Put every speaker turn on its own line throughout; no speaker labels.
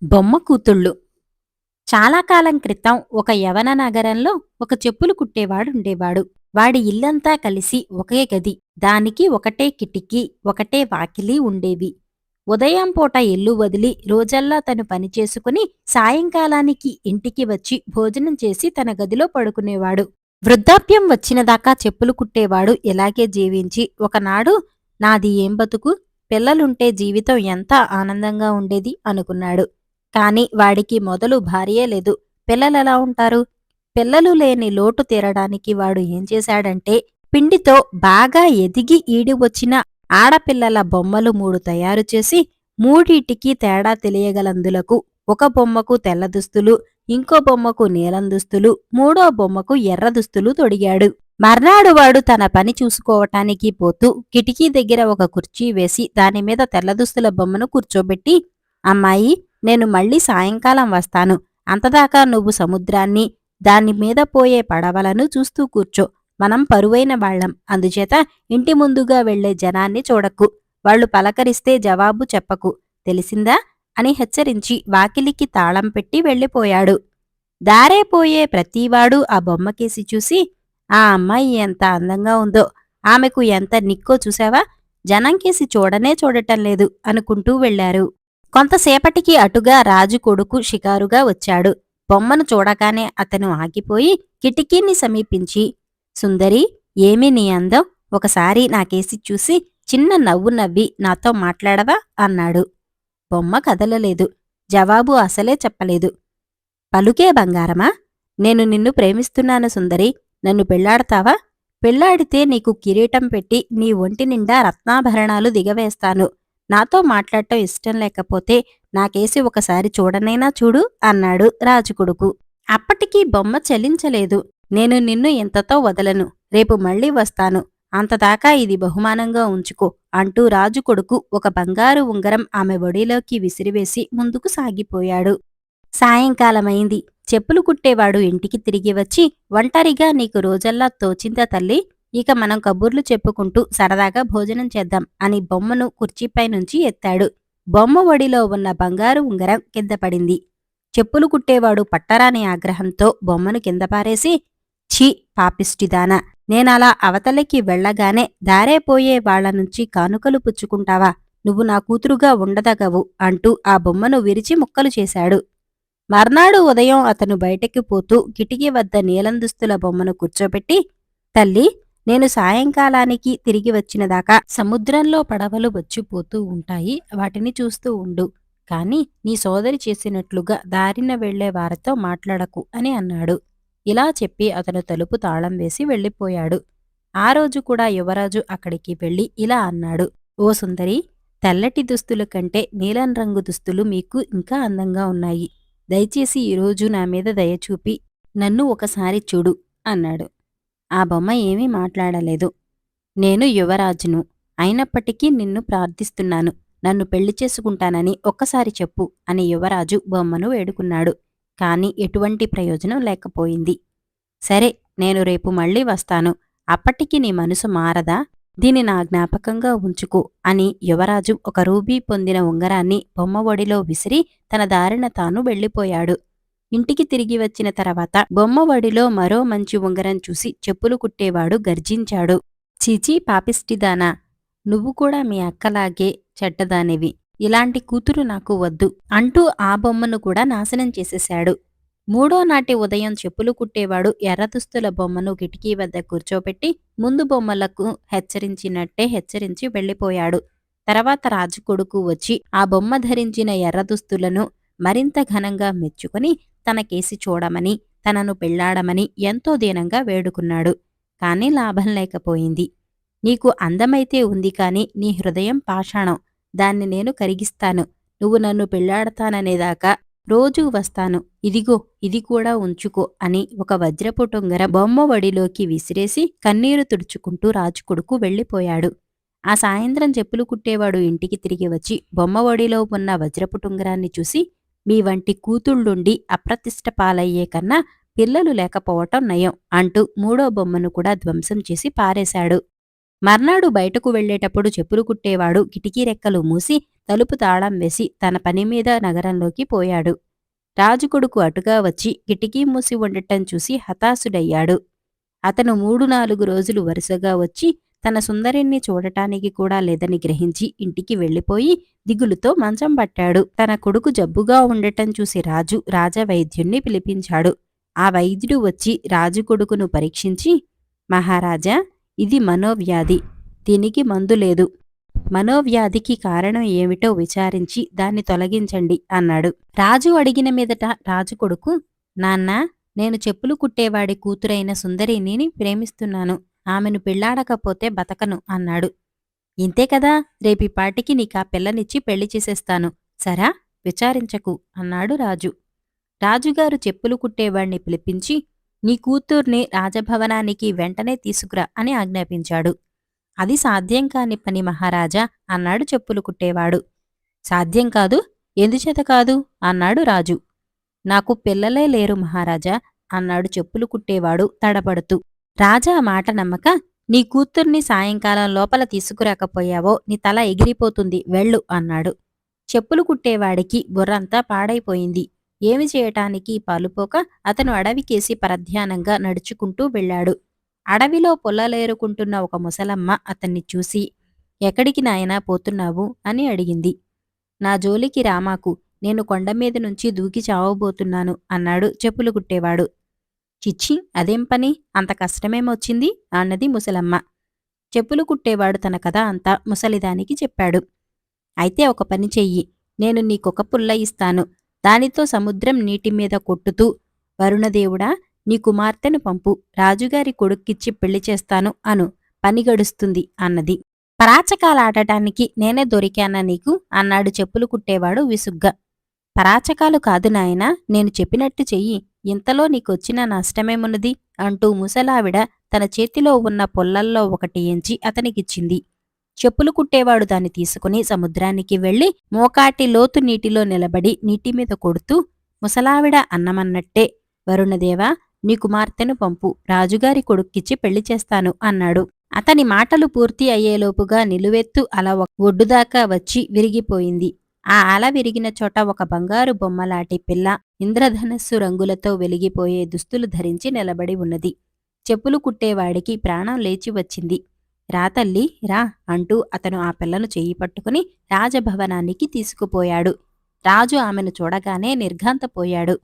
బొమ్మ కూతుళ్ళు. చాలా కాలం క్రితం ఒక యవన నగరంలో ఒక చెప్పులు కుట్టేవాడుండేవాడు. వాడి ఇల్లంతా కలిసి ఒకే గది, దానికి ఒకటే కిటికీ, ఒకటే వాకిలి ఉండేవి. ఉదయం పూట ఇల్లు వదిలి రోజల్లా తను పనిచేసుకుని సాయంకాలానికి ఇంటికి వచ్చి భోజనం చేసి తన గదిలో పడుకునేవాడు. వృద్ధాప్యం వచ్చినదాకా చెప్పులు కుట్టేవాడు ఇలాగే జీవించి ఒకనాడు నాది ఏం బతుకు, పిల్లలుంటే జీవితం ఎంత ఆనందంగా ఉండేది అనుకున్నాడు. కాని వాడికి మొదలు భార్యే లేదు. పిల్లలెలా ఉంటారు? పిల్లలు లేని లోటు తీరడానికి వాడు ఏం చేశాడంటే, పిండితో బాగా ఎదిగి ఈడి వచ్చిన ఆడపిల్లల బొమ్మలు 3 తయారు చేసి, మూడిటికి తేడా తెలియగలందులకు ఒక బొమ్మకు తెల్ల దుస్తులు, ఇంకో బొమ్మకు నీలం దుస్తులు, మూడో బొమ్మకు ఎర్ర దుస్తులు తొడిగాడు. మర్నాడు వాడు తన పని చూసుకోవటానికి పోతూ కిటికీ దగ్గర ఒక కుర్చీ వేసి దానిమీద తెల్ల దుస్తుల బొమ్మను కూర్చోబెట్టి, అమ్మాయి, నేను మళ్ళీ సాయంకాలం వస్తాను. అంతదాకా నువ్వు సముద్రాన్ని, దానిమీద పోయే పడవలను చూస్తూ కూర్చో. మనం పరువైన వాళ్ళం. అందుచేత ఇంటి ముందుగా వెళ్లే జనాన్ని చూడకు. వాళ్ళు పలకరిస్తే జవాబు చెప్పకు. తెలిసిందా? అని హెచ్చరించి వాకిలికి తాళం పెట్టి వెళ్ళిపోయాడు. దారే పోయే ప్రతివాడు ఆ బొమ్మకేసి చూసి, ఆ అమ్మాయి ఎంత అందంగా ఉందో, ఆమెకు ఎంత నిక్కో చూశావా? జనంకేసి చూడనే చూడటం లేదు అనుకుంటూ వెళ్లారు. కొంతసేపటికి అటుగా రాజు కొడుకు షికారుగా వచ్చాడు. బొమ్మను చూడగానే అతను ఆగిపోయి కిటికీని సమీపించి, సుందరి, ఏమి నీ అందం? ఒకసారి నాకేసి చూసి చిన్న నవ్వు నవ్వి నాతో మాట్లాడవా? అన్నాడు. బొమ్మ కదలలేదు. జవాబు అసలే చెప్పలేదు. పలుకే బంగారమా? నేను నిన్ను ప్రేమిస్తున్నాను సుందరి. నన్ను పెళ్లాడతావా? పెళ్లాడితే నీకు కిరీటం పెట్టి నీ ఒంటి నిండా రత్నాభరణాలు దిగవేస్తాను. నాతో మాట్లాడటం ఇష్టం లేకపోతే నాకేసి ఒకసారి చూడనైనా చూడు అన్నాడు రాజుకొడుకు. అప్పటికీ బొమ్మ చలించలేదు. నేను నిన్ను ఇంతతో వదలను. రేపు మళ్ళీ వస్తాను. అంతదాకా ఇది బహుమానంగా ఉంచుకో అంటూ రాజుకొడుకు ఒక బంగారు ఉంగరం ఆమె ఒడిలోకి విసిరివేసి ముందుకు సాగిపోయాడు. సాయంకాలమైంది. చెప్పులు కుట్టేవాడు ఇంటికి తిరిగి వచ్చి, ఒంటరిగా నీకు రోజల్లా తోచిందా తల్లి? ఇక మనం కబుర్లు చెప్పుకుంటూ సరదాగా భోజనం చేద్దాం అని బొమ్మను కుర్చీపైనుంచి ఎత్తాడు. బొమ్మ ఒడిలో ఉన్న బంగారు ఉంగరం కింద పడింది. చెప్పులు కుట్టేవాడు పట్టరాని ఆగ్రహంతో బొమ్మను కింద పారేసి, ఛీ పాపిష్టిదానా, నేనలా అవతలికి వెళ్లగానే దారేపోయే వాళ్లనుంచి కానుకలు పుచ్చుకుంటావా? నువ్వు నా కూతురుగా ఉండదగవు అంటూ ఆ బొమ్మను విరిచి ముక్కలు చేశాడు. మర్నాడు ఉదయం అతను బయటకి పోతూ కిటికీ వద్ద నీలం దుస్తుల బొమ్మను కూర్చోబెట్టి, తల్లి, నేను సాయంకాలానికి తిరిగి వచ్చినదాకా సముద్రంలో పడవలు వచ్చిపోతూ ఉంటాయి. వాటిని చూస్తూ ఉండు. కాని నీ సోదరి చేసినట్లుగా దారిన వెళ్లే వారితో మాట్లాడకు అని అన్నాడు. ఇలా చెప్పి అతను తలుపు తాళం వేసి వెళ్ళిపోయాడు. ఆ రోజు కూడా యువరాజు అక్కడికి వెళ్లి ఇలా అన్నాడు. ఓ సుందరి, తెల్లటి దుస్తుల కంటే నీలం రంగు దుస్తులు మీకు ఇంకా అందంగా ఉన్నాయి. దయచేసి ఈరోజు నా మీద దయచూపి నన్ను ఒకసారి చూడు అన్నాడు. ఆ బొమ్మ ఏమీ మాట్లాడలేదు. నేను యువరాజును. అయినప్పటికీ నిన్ను ప్రార్థిస్తున్నాను. నన్ను పెళ్లి చేసుకుంటానని ఒక్కసారి చెప్పు అని యువరాజు బొమ్మను వేడుకున్నాడు. కాని ఎటువంటి ప్రయోజనం లేకపోయింది. సరే, నేను రేపు మళ్ళీ వస్తాను. అప్పటికి నీ మనసు మారదా? దీని నా జ్ఞాపకంగా ఉంచుకో అని యువరాజు ఒక రూబీ పొందిన ఉంగరాన్ని బొమ్మ ఒడిలో విసిరి తన దారిన తాను వెళ్ళిపోయాడు. ఇంటికి తిరిగి వచ్చిన తర్వాత బొమ్మ ఒడిలో మరో మంచి ఉంగరం చూసి చెప్పులు కుట్టేవాడు గర్జించాడు. చీచీ పాపిష్టిదానా, నువ్వు కూడా మీ అక్కలాగే చెడ్డదానివి. ఇలాంటి కూతురు నాకు వద్దు అంటూ ఆ బొమ్మను కూడా నాశనం చేసేశాడు. మూడో నాటి ఉదయం చెప్పులు కుట్టేవాడు ఎర్రదుస్తుల బొమ్మను కిటికీ వద్ద కూర్చోబెట్టి ముందు బొమ్మలకు హెచ్చరించినట్టే హెచ్చరించి వెళ్ళిపోయాడు. తర్వాత రాజుకొడుకు వచ్చి ఆ బొమ్మ ధరించిన ఎర్రదుస్తులను మరింత ఘనంగా మెచ్చుకొని తనకేసి చూడమని, తనను పెళ్లాడమని ఎంతో దీనంగా వేడుకున్నాడు. కాని లాభం లేకపోయింది. నీకు అందమైతే ఉంది కాని నీ హృదయం పాషాణం. దాన్ని నేను కరిగిస్తాను. నువ్వు నన్ను పెళ్లాడతాననేదాకా రోజూ వస్తాను. ఇదిగో, ఇది కూడా ఉంచుకో అని ఒక వజ్రపు టొంగరం బొమ్మ ఒడిలోకి విసిరేసి కన్నీరు తుడుచుకుంటూ రాజుకొడుకు వెళ్ళిపోయాడు. ఆ సాయంత్రం చెప్పులు కుట్టేవాడు ఇంటికి తిరిగి వచ్చి బొమ్మ ఒడిలో ఉన్న వజ్రపు టొంగరాన్ని చూసి, మీ వంటి కూతుళ్ళుండి అప్రతిష్ట పాలయ్యే కన్నా పిల్లలు లేకపోవటం నయం అంటూ మూడో బొమ్మను కూడా ధ్వంసం చేసి పారేశాడు. మర్నాడు బయటకు వెళ్ళేటప్పుడు చెప్పులు కుట్టేవాడు కిటికీ రెక్కలు మూసి తలుపు తాళం వేసి తన పనిమీద నగరంలోకి పోయాడు. రాజు కొడుకు అటుగా వచ్చి కిటికీ మూసి ఉండటం చూసి హతాశుడయ్యాడు. అతను 3-4 రోజులు వరుసగా వచ్చి తన సుందరిని చూడటానికి కూడా లేదని గ్రహించి ఇంటికి వెళ్ళిపోయి దిగులుతో మంచం పట్టాడు. తన కొడుకు జబ్బుగా ఉండటం చూసి రాజు రాజవైద్యుణ్ణి పిలిపించాడు. ఆ వైద్యుడు వచ్చి రాజు కొడుకును పరీక్షించి, మహారాజా, ఇది మనోవ్యాధి. దీనికి మందు లేదు. మనోవ్యాధికి కారణం ఏమిటో విచారించి దాన్ని తొలగించండి అన్నాడు. రాజు అడిగిన మీదట రాజు కొడుకు, నాన్నా, నేను చెప్పులు కుట్టేవాడి కూతురైన సుందరిని ప్రేమిస్తున్నాను. ఆమెను పెళ్లాడకపోతే బతకను అన్నాడు. ఇంతే కదా, రేపిపాటికి నీకా పిల్లనిచ్చి పెళ్లి చేసేస్తాను. సరా, విచారించకు అన్నాడు రాజు. రాజుగారు చెప్పులు కుట్టేవాణ్ణి పిలిపించి, నీ కూతుర్ని రాజభవనానికి వెంటనే తీసుకురా అని ఆజ్ఞాపించాడు. అది సాధ్యం కాని పని మహారాజా అన్నాడు చెప్పులు కుట్టేవాడు. సాధ్యం కాదు? ఎందుచేత కాదు అన్నాడు రాజు. నాకు పిల్లలే లేరు మహారాజా అన్నాడు చెప్పులు కుట్టేవాడు తడబడుతూ. రాజా మాట నమ్మక, నీ కూతుర్ని సాయంకాలం లోపల తీసుకురాకపోయావో నీ తల ఎగిరిపోతుంది, వెళ్ళు అన్నాడు. చెప్పులు కుట్టేవాడికి బుర్రంతా పాడైపోయింది. ఏమి చేయటానికి పాలుపోక అతను అడవికేసి పరధ్యానంగా నడుచుకుంటూ వెళ్ళాడు. అడవిలో పొల్లలేరుకుంటున్న ఒక ముసలమ్మ అతన్ని చూసి, ఎక్కడికి నాయనా పోతున్నావు అని అడిగింది. నా జోలికి రామాకు, నేను కొండమీద నుంచి దూకి చావబోతున్నాను అన్నాడు చెప్పులు కుట్టేవాడు. చిచ్చి, అదేం పని, అంత కష్టమేమొచ్చింది అన్నది ముసలమ్మ. చెప్పులు కుట్టేవాడు తన కథ అంతా ముసలిదానికి చెప్పాడు. అయితే ఒక పని చెయ్యి, నేను నీకొక పుల్ల ఇస్తాను. దానితో సముద్రం నీటిమీద కొట్టుతూ, వరుణదేవుడా, నీ కుమార్తెను పంపు, రాజుగారి కొడుక్కిచ్చి పెళ్లి చేస్తాను అను, పని గడుస్తుంది అన్నది. పరాచకాలాడటానికి నేనే దొరికానా నీకు అన్నాడు చెప్పులు కుట్టేవాడు విసుగ్గా. పరాచకాలు కాదు నాయనా, నేను చెప్పినట్టు చెయ్యి, ఇంతలో నీకొచ్చిన నష్టమేమున్నది అంటూ ముసలావిడ తన చేతిలో ఉన్న పొల్లల్లో ఒకటి ఎంచి అతనికిచ్చింది. చెప్పులు కుట్టేవాడు దాన్ని తీసుకుని సముద్రానికి వెళ్లి మోకాటి లోతు నీటిలో నిలబడి నీటిమీద కొడుతూ, ముసలావిడ అన్నమన్నట్టే, వరుణదేవా, నీ కుమార్తెను పంపు, రాజుగారి కొడుక్కిచ్చి పెళ్లి చేస్తాను అన్నాడు. అతని మాటలు పూర్తి అయ్యేలోపుగా నిలువెత్తు అల ఒడ్డుదాకా వచ్చి విరిగిపోయింది. ఆ అల విరిగిన చోట ఒక బంగారు బొమ్మలాటి పిల్ల ఇంద్రధనస్సు రంగులతో వెలిగిపోయే దుస్తులు ధరించి నిలబడి ఉన్నది. చెప్పులు కుట్టేవాడికి ప్రాణం లేచి వచ్చింది. రా తల్లి, రా అంటూ అతను ఆ పిల్లను చెయ్యి పట్టుకుని రాజభవనానికి తీసుకుపోయాడు. రాజు ఆమెను చూడగానే నిర్ఘాంతపోయాడు.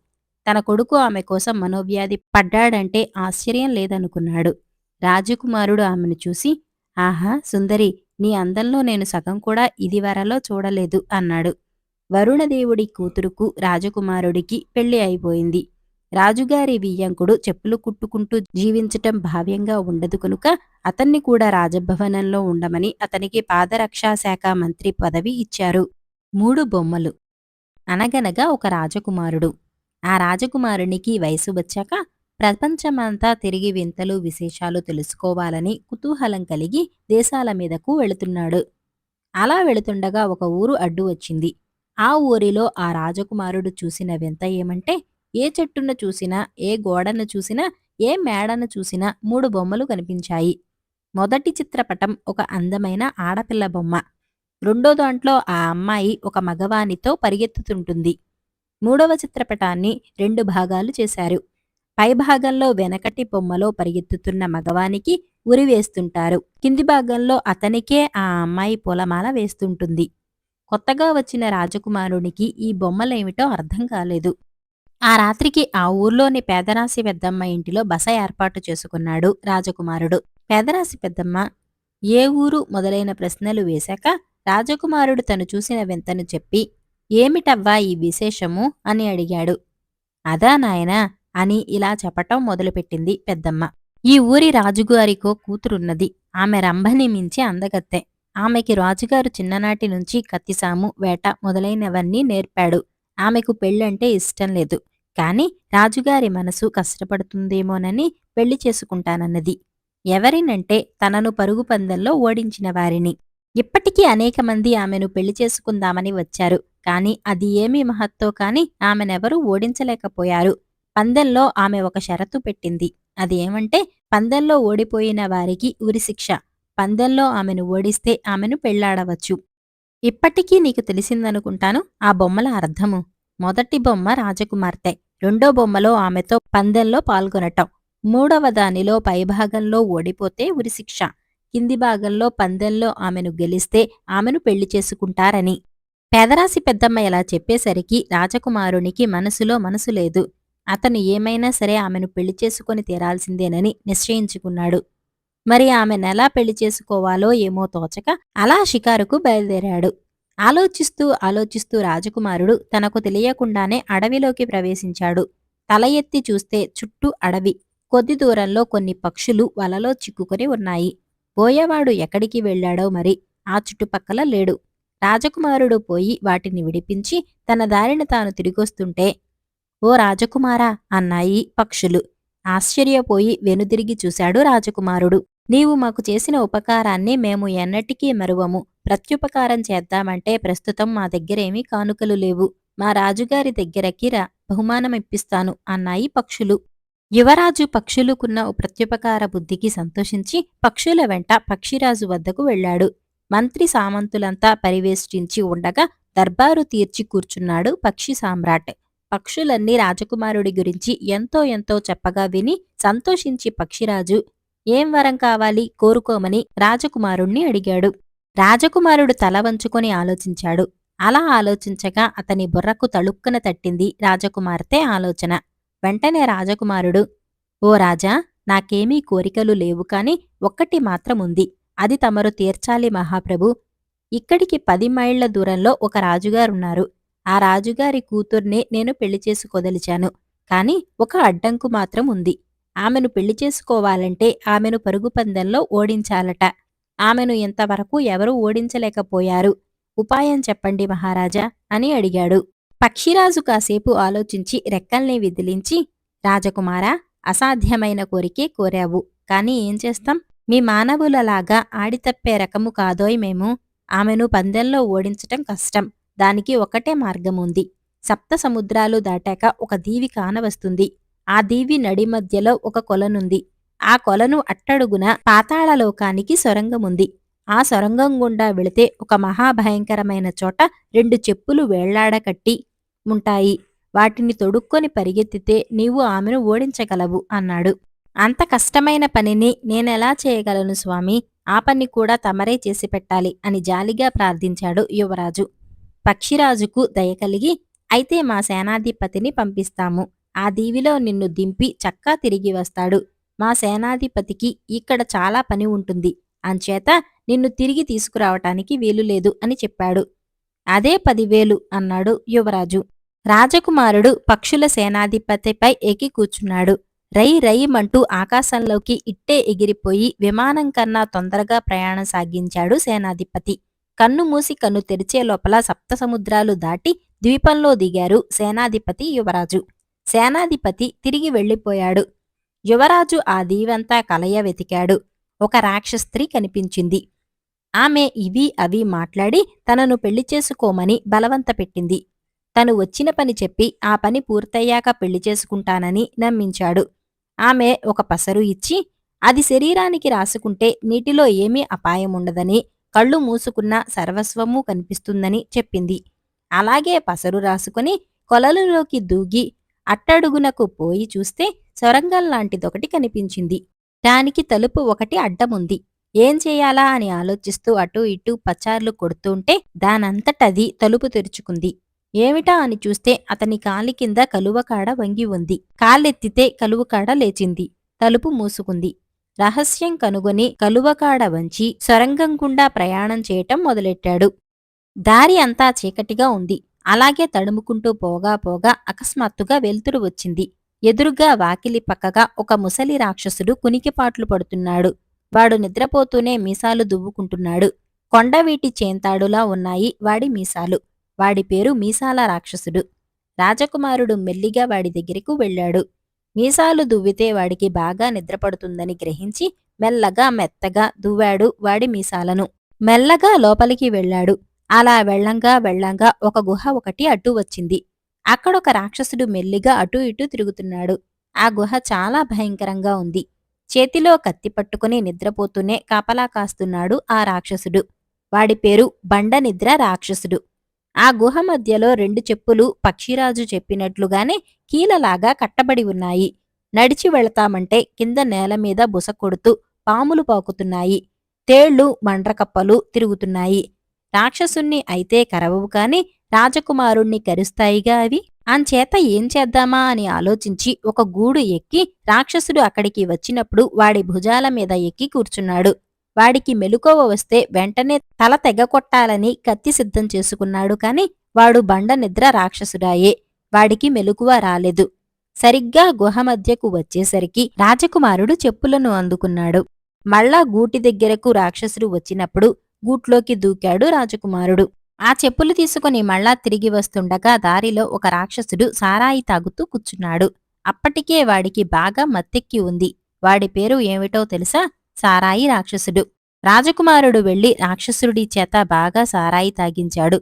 తన కొడుకు ఆమె కోసం మనోవ్యాధి పడ్డాడంటే ఆశ్చర్యం లేదనుకున్నాడు. రాజకుమారుడు ఆమెను చూసి, ఆహా సుందరి, నీ అందంలో నేను సగం కూడా ఇదివరలో చూడలేదు అన్నాడు. వరుణదేవుడి కూతురుకు రాజకుమారుడికి పెళ్లి అయిపోయింది. రాజుగారి వియ్యంకుడు చెప్పులు కుట్టుకుంటూ జీవించటం భావ్యంగా ఉండదు కనుక అతన్ని కూడా రాజభవనంలో ఉండమని అతనికి పాదరక్షాశాఖ మంత్రి పదవి ఇచ్చారు. 3 బొమ్మలు. అనగనగా ఒక రాజకుమారుడు. ఆ రాజకుమారునికి వయసు వచ్చాక ప్రపంచమంతా తిరిగి వింతలు విశేషాలు తెలుసుకోవాలని కుతూహలం కలిగి దేశాల మీదకు వెళుతున్నాడు. అలా వెళుతుండగా ఒక ఊరు అడ్డు వచ్చింది. ఆ ఊరిలో ఆ రాజకుమారుడు చూసిన వింత ఏమంటే, ఏ చెట్టును చూసినా, ఏ గోడను చూసినా, ఏ మేడను చూసినా 3 బొమ్మలు కనిపించాయి. మొదటి చిత్రపటం ఒక అందమైన ఆడపిల్ల బొమ్మ. రెండో దాంట్లో ఆ అమ్మాయి ఒక మగవానితో పరిగెత్తుతుంటుంది. మూడవ చిత్రపటాన్ని 2 భాగాలు చేశారు. పైభాగంలో వెనకటి బొమ్మలో పరిగెత్తుతున్న మగవానికి ఉరి వేస్తుంటారు. కింది భాగంలో అతనికే ఆ అమ్మాయి పూలమాల వేస్తుంటుంది. కొత్తగా వచ్చిన రాజకుమారునికి ఈ బొమ్మలేమిటో అర్థం కాలేదు. ఆ రాత్రికి ఆ ఊర్లోని పేదరాశి పెద్దమ్మ ఇంటిలో బస ఏర్పాటు చేసుకున్నాడు రాజకుమారుడు. పేదరాశి పెద్దమ్మ ఏ ఊరు మొదలైన ప్రశ్నలు వేశాక రాజకుమారుడు తను చూసిన వింతను చెప్పి, ఏమిటవ్వా ఈ విశేషము అని అడిగాడు. అదా నాయనా అని ఇలా చెప్పటం మొదలుపెట్టింది పెద్దమ్మ. ఈ ఊరి రాజుగారికో కూతురున్నది. ఆమె రంభని మించి అందగత్తె. ఆమెకి రాజుగారు చిన్ననాటి నుంచి కత్తిసాము, వేట మొదలైనవన్నీ నేర్పాడు. ఆమెకు పెళ్ళంటే ఇష్టం లేదు. కాని రాజుగారి మనసు కష్టపడుతుందేమోనని పెళ్లి చేసుకుంటానన్నది. ఎవరినంటే తనను పరుగు పందెంలో ఓడించిన వారిని. ఇప్పటికీ అనేక మంది ఆమెను పెళ్లి చేసుకుందామని వచ్చారు. కాని అది ఏమీ మహత్తో కాని ఆమెనెవరూ ఓడించలేకపోయారు. పందెంలో ఆమె ఒక షరతు పెట్టింది. అది ఏమంటే, పందెంలో ఓడిపోయిన వారికి ఉరిశిక్ష, పందెంలో ఆమెను ఓడిస్తే ఆమెను పెళ్లాడవచ్చు. ఇప్పటికీ నీకు తెలిసిందనుకుంటాను ఆ బొమ్మల అర్థము. మొదటి బొమ్మ రాజకుమార్తె, రెండో బొమ్మలో ఆమెతో పందెంలో పాల్గొనటం, మూడవ దానిలో పైభాగంలో ఓడిపోతే ఉరిశిక్ష, కింది భాగంలో పందెంలో ఆమెను గెలిస్తే ఆమెను పెళ్లి చేసుకుంటారని. పేదరాశి పెద్దమ్మ ఇలా చెప్పేసరికి రాజకుమారునికి మనసులో మనసు లేదు. అతను ఏమైనా సరే ఆమెను పెళ్లి చేసుకొని తీరాల్సిందేనని నిశ్చయించుకున్నాడు. మరి ఆమెనెలా పెళ్లి చేసుకోవాలో ఏమో తోచక అలా షికారుకు బయలుదేరాడు. ఆలోచిస్తూ ఆలోచిస్తూ రాజకుమారుడు తనకు తెలియకుండానే అడవిలోకి ప్రవేశించాడు. తల ఎత్తి చూస్తే చుట్టూ అడవి. కొద్ది దూరంలో కొన్ని పక్షులు వలలో చిక్కుకొని ఉన్నాయి. పోయేవాడు ఎక్కడికి వెళ్ళాడో మరి ఆ చుట్టుపక్కల లేడు. రాజకుమారుడు పోయి వాటిని విడిపించి తన దారిన తాను తిరిగొస్తుంటే, ఓ రాజకుమారా అన్నాయి పక్షులు. ఆశ్చర్యపోయి వెనుదిరిగి చూశాడు రాజకుమారుడు. నీవు మాకు చేసిన ఉపకారాన్ని మేము ఎన్నటికీ మరువము. ప్రత్యుపకారం చేద్దామంటే ప్రస్తుతం మా దగ్గరేమీ కానుకలు లేవు. మా రాజుగారి దగ్గరకి రా, బహుమానమిప్పిస్తాను అన్నాయి పక్షులు. యువరాజు పక్షులుకున్న ప్రత్యుపకార బుద్ధికి సంతోషించి పక్షుల వెంట పక్షిరాజు వద్దకు వెళ్ళాడు. మంత్రి సామంతులంతా పరివేష్టించి ఉండగా దర్బారు తీర్చి కూర్చున్నాడు పక్షి సామ్రాట్. పక్షులన్నీ రాజకుమారుడి గురించి ఎంతో ఎంతో చెప్పగా విని సంతోషించి పక్షిరాజు ఏం వరం కావాలి కోరుకోమని రాజకుమారుణ్ణి అడిగాడు. రాజకుమారుడు తల వంచుకొని ఆలోచించాడు. అలా ఆలోచించగా అతని బుర్రకు తళుక్కున తట్టింది రాజకుమార్తె ఆలోచన. వెంటనే రాజకుమారుడు, ఓ రాజా, నాకేమీ కోరికలు లేవు కాని ఒక్కటి మాత్రముంది. అది తమరు తీర్చాలి మహాప్రభు. ఇక్కడికి 10 మైళ్ల దూరంలో ఒక రాజుగారున్నారు. ఆ రాజుగారి కూతుర్నే నేను పెళ్లి చేసుకోదలిచాను. కాని ఒక అడ్డంకు మాత్రం ఉంది. ఆమెను పెళ్లి చేసుకోవాలంటే ఆమెను పరుగు పందెంలో ఓడించాలట. ఆమెను ఇంతవరకు ఎవరూ ఓడించలేకపోయారు. ఉపాయం చెప్పండి మహారాజా అని అడిగాడు. పక్షిరాజు కాసేపు ఆలోచించి రెక్కల్ని విదిలించి, రాజకుమారా, అసాధ్యమైన కోరికే కోరావు. కాని ఏం చేస్తాం? మీ మానవులలాగా ఆడితప్పే రకము కాదోయ్ మేము. ఆమెను పందెంలో ఓడించటం కష్టం. దానికి ఒకటే మార్గముంది. 7 సముద్రాలు దాటాక ఒక దీవి కానవస్తుంది. ఆ దీవి నడి మధ్యలో ఒక కొలనుంది. ఆ కొలను అట్టడుగున పాతాళలోకానికి సొరంగముంది. ఆ సొరంగం గుండా వెళితే ఒక మహాభయంకరమైన చోట 2 చెప్పులు వేళ్లాడకట్టి ఉంటాయి. వాటిని తొడుక్కొని పరిగెత్తితే నీవు ఆమెను ఓడించగలవు అన్నాడు. అంత కష్టమైన పనిని నేనెలా చేయగలను స్వామీ? ఆ పని కూడా తమరే చేసి పెట్టాలి అని జాలిగా ప్రార్థించాడు యువరాజు. పక్షిరాజుకు దయ కలిగి, అయితే మా సేనాధిపతిని పంపిస్తాము. ఆ దీవిలో నిన్ను దింపి చక్కా తిరిగి వస్తాడు. మా సేనాధిపతికి ఇక్కడ చాలా పని ఉంటుంది. అంచేత నిన్ను తిరిగి తీసుకురావటానికి వీలులేదు అని చెప్పాడు. అదే 10,000 అన్నాడు యువరాజు. రాజకుమారుడు పక్షుల సేనాధిపతిపై ఎక్కి కూర్చున్నాడు. రై రయ్యిమంటూ ఆకాశంలోకి ఇట్టే ఎగిరిపోయి విమానం కన్నా తొందరగా ప్రయాణం సాగించాడు సేనాధిపతి. కన్ను మూసి కన్ను తెరిచే లోపల 7 సముద్రాలు దాటి ద్వీపంలో దిగారు సేనాధిపతి యువరాజు. సేనాధిపతి తిరిగి వెళ్ళిపోయాడు. యువరాజు ఆ దీవంతా కలయ వెతికాడు. ఒక రాక్షస్త్రీ కనిపించింది. ఆమె ఇవి అవి మాట్లాడి తనను పెళ్లి చేసుకోమని బలవంత పెట్టింది. తను వచ్చిన పని చెప్పి ఆ పని పూర్తయ్యాక పెళ్లి చేసుకుంటానని నమ్మించాడు. ఆమె ఒక పసరు ఇచ్చి, అది శరీరానికి రాసుకుంటే నీటిలో ఏమీ అపాయముండదని, కళ్ళు మూసుకున్నా సర్వస్వమూ కనిపిస్తుందని చెప్పింది. అలాగే పసరు రాసుకుని కొలలులోకి దూగి అట్టడుగునకు పోయి చూస్తే సొరంగంలాంటిదొకటి కనిపించింది. దానికి తలుపు ఒకటి అడ్డముంది. ఏం చెయ్యాలా అని ఆలోచిస్తూ అటూ ఇటూ పచార్లు కొడుతుంటే దానంతటది తలుపు తెరుచుకుంది. ఏమిటా అని చూస్తే అతని కాలి కింద కలువకాడ వంగి ఉంది. కాలెత్తితే కలువకాడ లేచింది. తలుపు మూసుకుంది. రహస్యం కనుగొని కలువకాడ వంచి సొరంగం గుండా ప్రయాణం చేయటం మొదలెట్టాడు. దారి అంతా చీకటిగా ఉంది. అలాగే తడుముకుంటూ పోగా పోగా అకస్మాత్తుగా వెలుతురు వచ్చింది. ఎదురుగా వాకిలి పక్కగా ఒక ముసలి రాక్షసుడు కునికిపాట్లు పడుతున్నాడు. వాడు నిద్రపోతూనే మీసాలు దువ్వుకుంటున్నాడు. కొండవీటి చేంతాడులా ఉన్నాయి వాడి మీసాలు. వాడి పేరు మీసాల రాక్షసుడు. రాజకుమారుడు మెల్లిగా వాడి దగ్గరకు వెళ్ళాడు. మీసాలు దువ్వితే వాడికి బాగా నిద్రపడుతుందని గ్రహించి మెల్లగా మెత్తగా దువ్వాడు వాడి మీసాలను. మెల్లగా లోపలికి వెళ్ళాడు. అలా వెళ్ళంగా వెళ్ళంగా ఒక గుహ ఒకటి అడ్డు వచ్చింది. అక్కడొక రాక్షసుడు మెల్లిగా అటూ ఇటూ తిరుగుతున్నాడు. ఆ గుహ చాలా భయంకరంగా ఉంది. చేతిలో కత్తి పట్టుకుని నిద్రపోతూనే కాపలా కాస్తున్నాడు ఆ రాక్షసుడు. వాడి పేరు బండనిద్ర రాక్షసుడు. ఆ గుహ మధ్యలో 2 చెప్పులు పక్షిరాజు చెప్పినట్లుగానే కీలలాగా కట్టబడి ఉన్నాయి. నడిచి వెళతామంటే కింద నేలమీద బుస కొడుతూ పాములు పాకుతున్నాయి. తేళ్లు మండ్రకప్పలు తిరుగుతున్నాయి. రాక్షసుణ్ణి అయితే కరవవు కాని రాజకుమారుణ్ణి కరుస్తాయిగా అవి. అంచేత ఏం చేద్దామా అని ఆలోచించి ఒక గూడు ఎక్కి రాక్షసుడు అక్కడికి వచ్చినప్పుడు వాడి భుజాల మీద ఎక్కి కూర్చున్నాడు. వాడికి మెలకువ వస్తే వెంటనే తల తెగకొట్టాలని కత్తి సిద్ధం చేసుకున్నాడు కాని వాడు బండ నిద్ర రాక్షసుడాయే. వాడికి మెలకువ రాలేదు. సరిగ్గా గుహ మధ్యకు వచ్చేసరికి రాజకుమారుడు చెప్పులను అందుకున్నాడు. మళ్ళా గూటి దగ్గరకు రాక్షసుడు వచ్చినప్పుడు గూట్లోకి దూకాడు రాజకుమారుడు. ఆ చెప్పులు తీసుకుని మళ్ళా తిరిగి వస్తుండగా దారిలో ఒక రాక్షసుడు సారాయి తాగుతూ కూర్చున్నాడు. అప్పటికే వాడికి బాగా మత్తెక్కి ఉంది. వాడి పేరు ఏమిటో తెలుసా? సారాయి రాక్షసుడు. రాజకుమారుడు వెళ్లి రాక్షసుడి చేత బాగా సారాయి తాగించాడు.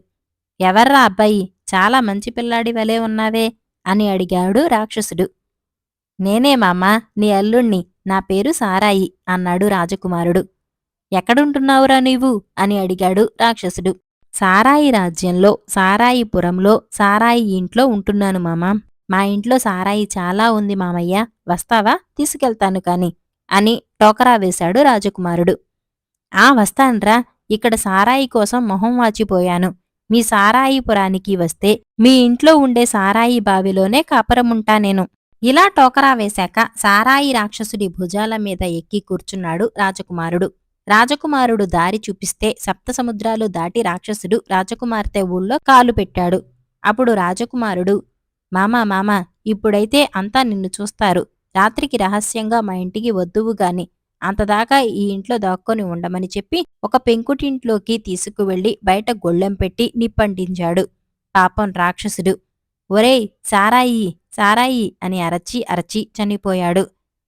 ఎవర్రా అబ్బాయి, చాలా మంచి పిల్లాడి వలే ఉన్నావే అని అడిగాడు రాక్షసుడు. నేనే మామా, నీ అల్లుణ్ణి. నా పేరు సారాయి అన్నాడు రాజకుమారుడు. ఎక్కడుంటున్నావురా నీవు అని అడిగాడు రాక్షసుడు. సారాయి రాజ్యంలో సారాయిపురంలో సారాయి ఇంట్లో ఉంటున్నాను మామా. మా ఇంట్లో సారాయి చాలా ఉంది మామయ్య, వస్తావా? తీసుకెళ్తాను కాని అని టోకరా వేశాడు రాజకుమారుడు. వస్తాన్రా, ఇక్కడ సారాయి కోసం మొహం వాచిపోయాను. మీ సారాయిపురానికి వస్తే మీ ఇంట్లో ఉండే సారాయి బావిలోనే కాపురముంటా నేను. ఇలా టోకరా వేశాక సారాయి రాక్షసుడి భుజాల మీద ఎక్కి కూర్చున్నాడు రాజకుమారుడు. రాజకుమారుడు దారి చూపిస్తే సప్తసముద్రాలు దాటి రాక్షసుడు రాజకుమార్తె ఊళ్ళో కాలు పెట్టాడు. అప్పుడు రాజకుమారుడు, మామా ఇప్పుడైతే అంతా నిన్ను చూస్తారు. రాత్రికి రహస్యంగా మా ఇంటికి వద్దువుగాని అంతదాకా ఈ ఇంట్లో దాక్కొని ఉండమని చెప్పి ఒక పెంకుటింట్లోకి తీసుకువెళ్లి బయట గొళ్ళెం పెట్టి నిప్పంటించాడు. పాపం రాక్షసుడు ఒరేయ్ సారాయి సారాయి అని అరచి అరచి చనిపోయాడు.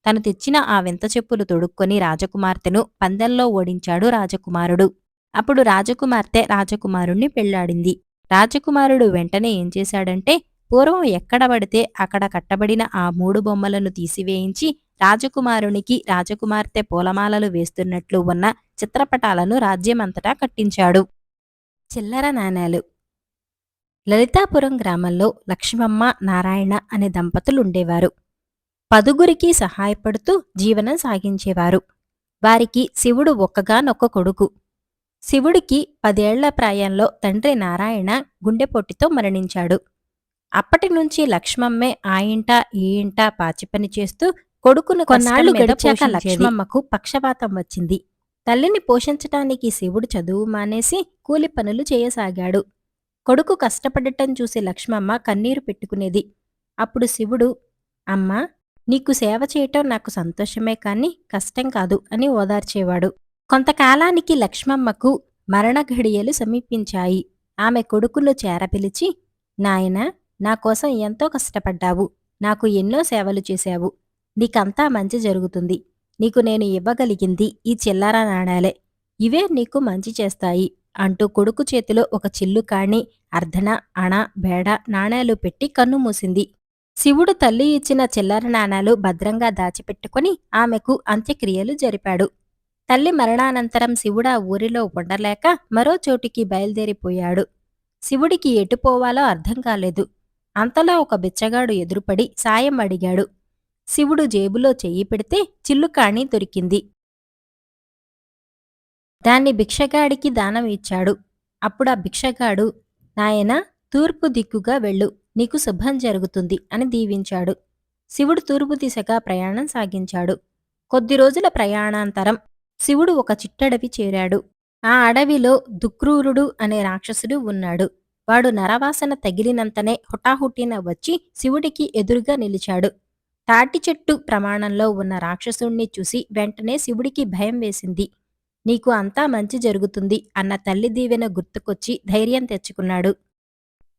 తను తెచ్చిన ఆ వింత చెప్పులు తొడుక్కొని రాజకుమార్తెను పందెంలో ఓడించాడు రాజకుమారుడు. అప్పుడు రాజకుమార్తె రాజకుమారుణ్ణి పెళ్లాడింది. రాజకుమారుడు వెంటనే ఏం చేశాడంటే పూర్వం ఎక్కడ పడితే అక్కడ కట్టబడిన ఆ 3 బొమ్మలను తీసివేయించి రాజకుమారునికి రాజకుమార్తె పూలమాలలు వేస్తున్నట్లు ఉన్న చిత్రపటాలను రాజ్యమంతటా కట్టించాడు. చిల్లర నాణేలు. లలితాపురం గ్రామంలో లక్ష్మమ్మ, నారాయణ అనే దంపతులుండేవారు. 10గురికి సహాయపడుతూ జీవనం సాగించేవారు. వారికి శివుడు ఒక్కగానొక్క కొడుకు. శివుడికి 10 ఏళ్ల ప్రాయంలో తండ్రి నారాయణ గుండెపోటుతో మరణించాడు. అప్పటినుంచి లక్ష్మమ్మే ఆ ఇంట ఈ ఇంట పాచిపని చేస్తూ కొడుకును కొన్నాళ్లు గడిచాక లక్ష్మమ్మకు పక్షపాతం వచ్చింది. తల్లిని పోషించటానికి శివుడు చదువు మానేసి కూలి పనులు చేయసాగాడు. కొడుకు కష్టపడటం చూసి లక్ష్మమ్మ కన్నీరు పెట్టుకునేది. అప్పుడు శివుడు, అమ్మా, నీకు సేవ చేయటం నాకు సంతోషమే కాని కష్టం కాదు అని ఓదార్చేవాడు. కొంతకాలానికి లక్ష్మమ్మకు మరణఘడియలు సమీపించాయి. ఆమె కొడుకును చేరపిలిచి, నాయనా, నాకోసం ఎంతో కష్టపడ్డావు. నాకు ఎన్నో సేవలు చేశావు. నీకంతా మంచి జరుగుతుంది. నీకు నేను ఇవ్వగలిగింది ఈ చిల్లర నాణేలే. ఇవే నీకు మంచి చేస్తాయి అంటూ కొడుకు చేతిలో ఒక చిల్లు కాణి, అర్ధన, అణ, బేడ నాణేలు పెట్టి కన్నుమూసింది. శివుడు తల్లి ఇచ్చిన చిల్లర నాణాలు భద్రంగా దాచిపెట్టుకుని ఆమెకు అంత్యక్రియలు జరిపాడు. తల్లి మరణానంతరం శివుడా ఊరిలో ఉండలేక మరో చోటికి బయలుదేరిపోయాడు. శివుడికి ఎటుపోవాలో అర్థం కాలేదు. అంతలో ఒక బిచ్చగాడు ఎదురుపడి సాయం అడిగాడు. శివుడు జేబులో చెయ్యి పెడితే చిల్లుకాణి దొరికింది. దాన్ని భిక్షగాడికి దానం ఇచ్చాడు. అప్పుడా భిక్షగాడు, నాయనా, తూర్పు దిక్కుగా వెళ్ళు, నీకు శుభం జరుగుతుంది అని దీవించాడు. శివుడు తూర్పు దిశగా ప్రయాణం సాగించాడు. కొద్ది రోజుల ప్రయాణాంతరం శివుడు ఒక చిట్టడవి చేరాడు. ఆ అడవిలో దుక్రూరుడు అనే రాక్షసుడు ఉన్నాడు. వాడు నరవాసన తగిలినంతనే హుటాహుటిన వచ్చి శివుడికి ఎదురుగా నిలిచాడు. తాటి చెట్టు ప్రమాణంలో ఉన్న రాక్షసుణ్ణి చూసి వెంటనే శివుడికి భయం వేసింది. నీకు అంతా మంచి జరుగుతుంది అన్న తల్లి దీవెన గుర్తుకొచ్చి ధైర్యం తెచ్చుకున్నాడు.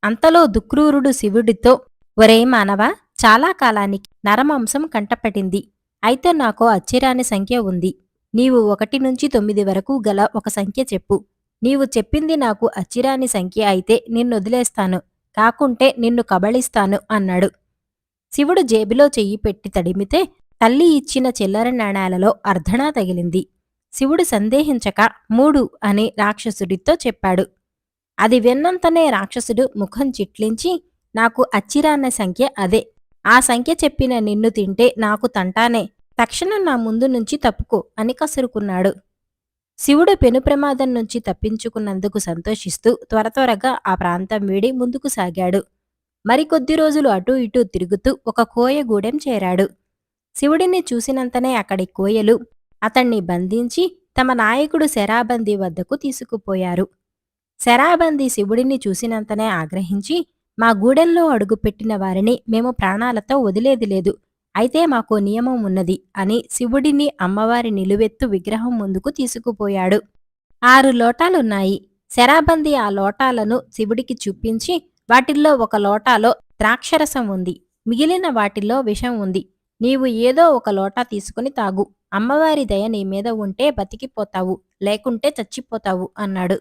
అంతలో దుక్రూరుడు శివుడితో, ఒరే మానవా, చాలా కాలానికి నరమాంసం కంటపడింది. అయితే నాకో అచ్చిరాని సంఖ్య ఉంది. నీవు 1 నుంచి 9 వరకు గల ఒక సంఖ్య చెప్పు. నీవు చెప్పింది నాకు అచ్చిరాని సంఖ్య అయితే నిన్నొదిలేస్తాను, కాకుంటే నిన్ను కబళిస్తాను అన్నాడు. శివుడు జేబులో చెయ్యి పెట్టి తడిమితే తల్లి ఇచ్చిన చిల్లర నాణేలలో అర్ధణా తగిలింది. శివుడు సందేహించక 3 అని రాక్షసుడితో చెప్పాడు. అది విన్నంతనే రాక్షసుడు ముఖం చిట్లించి, నాకు అచ్చిరాన్న సంఖ్య అదే. ఆ సంఖ్య చెప్పిన నిన్ను తింటే నాకు తంటానే. తక్షణం నా ముందు నుంచి తప్పుకో అని కసురుకున్నాడు. శివుడు పెను ప్రమాదం నుంచి తప్పించుకున్నందుకు సంతోషిస్తూ త్వరగా ఆ ప్రాంతం వీడి ముందుకు సాగాడు. మరికొద్ది రోజులు అటూ ఇటూ తిరుగుతూ ఒక కోయగూడెం చేరాడు. శివుడిని చూసినంతనే అక్కడి కోయలు అతణ్ణి బంధించి తమ నాయకుడు శరాబందీ వద్దకు తీసుకుపోయారు. శరాబందీ శివుడిని చూసినంతనే ఆగ్రహించి, మా గూడెంలో అడుగుపెట్టిన వారిని మేము ప్రాణాలతో వదిలేది లేదు. అయితే మాకో నియమం ఉన్నది అని శివుడిని అమ్మవారి నిలువెత్తు విగ్రహం ముందుకు తీసుకుపోయాడు. 6 లోటాలున్నాయి. శరాబందీ ఆ లోటాలను శివుడికి చూపించి, వాటిల్లో ఒక లోటాలో ద్రాక్షరసం ఉంది, మిగిలిన వాటిల్లో విషం ఉంది. నీవు ఏదో ఒక లోటా తీసుకుని తాగు. అమ్మవారి దయ నీ మీద ఉంటే బతికిపోతావు, లేకుంటే చచ్చిపోతావు అన్నాడు.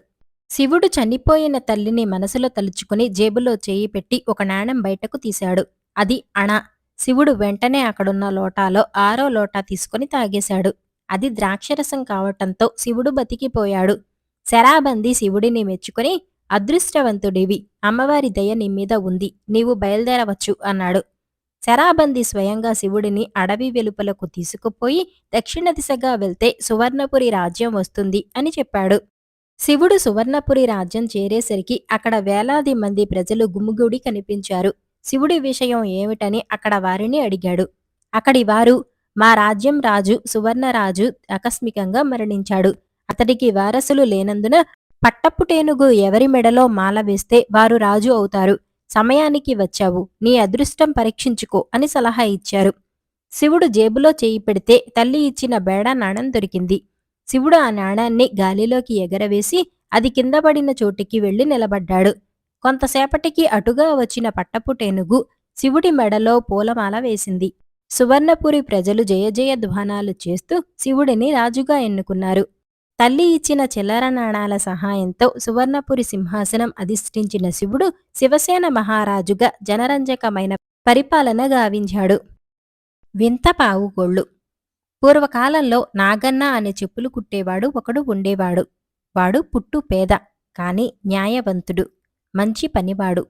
శివుడు చనిపోయిన తల్లిని మనసులో తలుచుకుని జేబులో చేయి పెట్టి ఒక నాణెం బయటకు తీశాడు. అది అణ. శివుడు వెంటనే అక్కడున్న లోటాలో 6వ లోటా తీసుకుని తాగేశాడు. అది ద్రాక్షరసం కావటంతో శివుడు బతికిపోయాడు. శరాబందీ శివుడిని మెచ్చుకుని, అదృష్టవంతుడివి, అమ్మవారి దయ నీ మీద ఉంది, నీవు బయలుదేరవచ్చు అన్నాడు. శరాబందీ స్వయంగా శివుడిని అడవి వెలుపలకు తీసుకుపోయి దక్షిణ దిశగా వెళ్తే సువర్ణపురి రాజ్యం వస్తుంది అని చెప్పాడు. శివుడు సువర్ణపురి రాజ్యం చేరేసరికి అక్కడ వేలాది మంది ప్రజలు గుమిగూడి కనిపించారు. శివుడి విషయం ఏమిటని అక్కడ వారిని అడిగాడు. అక్కడి వారు, మా రాజ్యం రాజు సువర్ణరాజు ఆకస్మికంగా మరణించాడు. అతడికి వారసులు లేనందున పట్టపుటేనుగు ఎవరి మెడలో మాల వేస్తే వారు రాజు అవుతారు. సమయానికి వచ్చావు, నీ అదృష్టం పరీక్షించుకో అని సలహా ఇచ్చారు. శివుడు జేబులో చేయి పెడితే తల్లి ఇచ్చిన బేడా నాణం దొరికింది. శివుడు ఆ నాణాన్ని గాలిలోకి ఎగరవేసి అది కింద పడిన చోటికి వెళ్లి నిలబడ్డాడు. కొంతసేపటికి అటుగా వచ్చిన పట్టపుటేనుగు శివుడి మెడలో పూలమాల వేసింది. సువర్ణపురి ప్రజలు జయజయ ధ్వానాలు చేస్తూ శివుడిని రాజుగా ఎన్నుకున్నారు. తల్లి ఇచ్చిన చిల్లర నాణాల సహాయంతో సువర్ణపురి సింహాసనం అధిష్ఠించిన శివుడు శివసేన మహారాజుగా జనరంజకమైన పరిపాలన గావించాడు. వింత పావుగోళ్ళు. పూర్వకాలంలో నాగన్న అనే చెప్పులు కుట్టేవాడు ఒకడు ఉండేవాడు. వాడు పుట్టు పేద, కాని న్యాయవంతుడు, మంచి పనివాడు.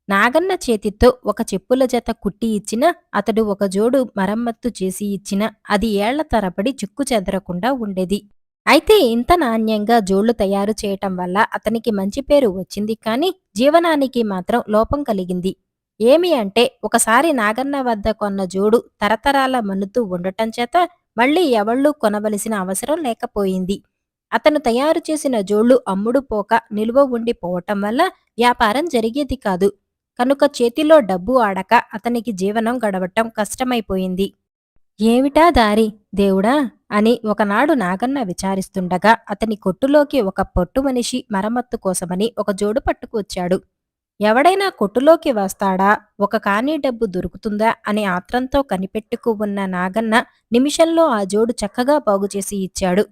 నాగన్న చేతితో ఒక చెప్పుల జత కుట్టి ఇచ్చినా, అతడు ఒక జోడు మరమ్మత్తు చేసి ఇచ్చినా అది ఏళ్ల తరబడి చిక్కు చెదరకుండా ఉండేది. అయితే ఇంత నాణ్యంగా జోళ్లు తయారు చేయటం వల్ల అతనికి మంచి పేరు వచ్చింది, కాని జీవనానికి మాత్రం లోపం కలిగింది. ఏమి అంటే, ఒకసారి నాగన్న వద్ద కొన్న జోడు తరతరాల మన్నుతూ ఉండటం చేత మళ్లీ ఎవళ్ళూ కొనవలసిన అవసరం లేకపోయింది. అతను తయారు చేసిన జోళ్లు అమ్ముడు పోక నిలువ ఉండిపోవటం వల్ల వ్యాపారం జరిగేది కాదు. కనుక చేతిలో డబ్బు ఆడక అతనికి జీవనం గడవటం కష్టమైపోయింది. ఏమిటా దారి దేవుడా అని ఒకనాడు నాగన్న విచారిస్తుండగా అతని కొట్టులోకి ఒక పొట్టు మనిషి మరమ్మత్తు కోసమని ఒక జోడు పట్టుకువచ్చాడు. ఎవడైనా కొట్టులోకి వస్తాడా, ఒక కాని డబ్బు దొరుకుతుందా అని ఆత్రంతో కనిపెట్టుకు ఉన్న నాగన్న నిమిషంలో ఆ జోడు చక్కగా బాగుచేసి ఇచ్చాడు.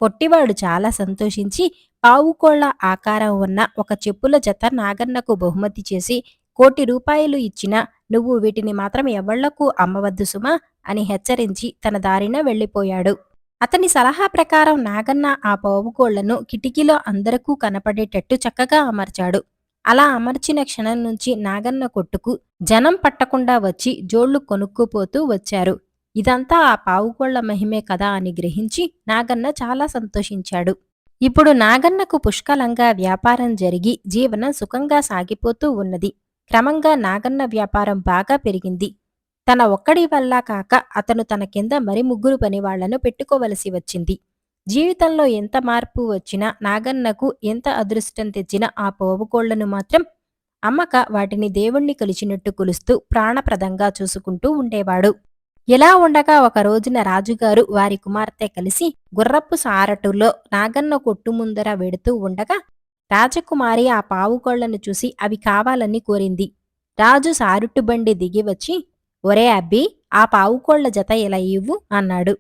పొట్టివాడు చాలా సంతోషించి పావుకోళ్ల ఆకారం ఉన్న ఒక చెప్పుల జత నాగన్నకు బహుమతి చేసి, 1,00,00,000 రూపాయలు ఇచ్చినా నువ్వు వీటిని మాత్రం ఎవళ్లకు అమ్మవద్దు సుమా అని హెచ్చరించి తన దారిన వెళ్ళిపోయాడు. అతని సలహా ప్రకారం నాగన్న ఆ పావుకోళ్లను కిటికీలో అందరకూ కనపడేటట్టు చక్కగా అమర్చాడు. అలా అమర్చిన క్షణం నుంచి నాగన్న కొట్టుకు జనం పట్టకుండా వచ్చి జోళ్లు కొనుక్కుపోతూ వచ్చారు. ఇదంతా ఆ పావుకోళ్ల మహిమే కదా అని గ్రహించి నాగన్న చాలా సంతోషించాడు. ఇప్పుడు నాగన్నకు పుష్కలంగా వ్యాపారం జరిగి జీవనం సుఖంగా సాగిపోతూ ఉన్నది. క్రమంగా నాగన్న వ్యాపారం బాగా పెరిగింది. తన ఒక్కడి వల్ల కాక అతను తన కింద మరి 3 పనివాళ్లను పెట్టుకోవలసి వచ్చింది. జీవితంలో ఎంత మార్పు వచ్చినా, నాగన్నకు ఎంత అదృష్టం తెచ్చినా ఆ పావుకోళ్లను మాత్రం అమ్మక వాటిని దేవుణ్ణి కొలిచినట్టు కొలుస్తూ ప్రాణప్రదంగా చూసుకుంటూ ఉండేవాడు. ఇలా ఉండగా ఒక రోజున రాజుగారు వారి కుమార్తె కలిసి గుర్రపు సారటులో నాగన్న కొట్టు ముందర వెడుతూ ఉండగా రాజకుమారి ఆ పావుకోళ్లను చూసి అవి కావాలని కోరింది. రాజు సారుట్టుబండి దిగివచ్చి, ఒరే అబ్బి, ఆ పావుకోళ్ల జత ఇలా ఇవ్వు అన్నాడు.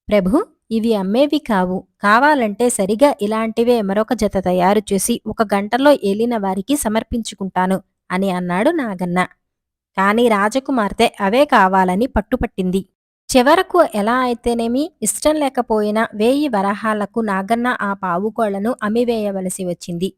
ప్రభు, ఇవి అమ్మేవి కావు, కావాలంటే సరిగా ఇలాంటివే మరొక జత తయారు చేసి 1 గంటలో ఏలిన వారికి సమర్పించుకుంటాను అని అన్నాడు నాగన్న. కాని రాజకుమార్తె అవే కావాలని పట్టుపట్టింది. చివరకు ఎలా అయితేనేమి ఇష్టం లేకపోయినా 1000 వరహాలకు నాగన్న ఆ పావుకోళ్లను అమ్మివేయవలసి వచ్చింది.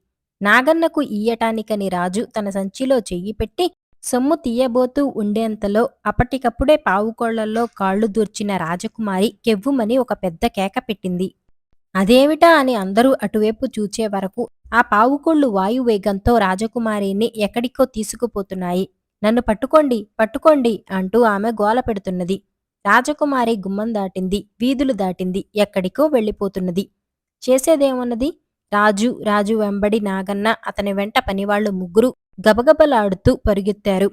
నాగన్నకు ఇయ్యటానికని రాజు తన సంచిలో చెయ్యి పెట్టి సొమ్ము తీయబోతూ ఉండేంతలో అప్పటికప్పుడే పావుకోళ్లల్లో కాళ్ళు దూర్చిన రాజకుమారి కెవ్వుమని ఒక పెద్ద కేక పెట్టింది. అదేమిటా అని అందరూ అటువైపు చూచే వరకు ఆ పావుకోళ్లు వాయువేగంతో రాజకుమారిని ఎక్కడికో తీసుకుపోతున్నాయి. నన్ను పట్టుకోండి పట్టుకోండి అంటూ ఆమె గోల పెడుతున్నది. రాజకుమారి గుమ్మం దాటింది, వీధులు దాటింది, ఎక్కడికో వెళ్ళిపోతున్నది. చేసేదేమున్నది? రాజు వెంబడి నాగన్న, అతని వెంట పనివాళ్లు ముగ్గురు గబగబలాడుతూ పరుగెత్తారు.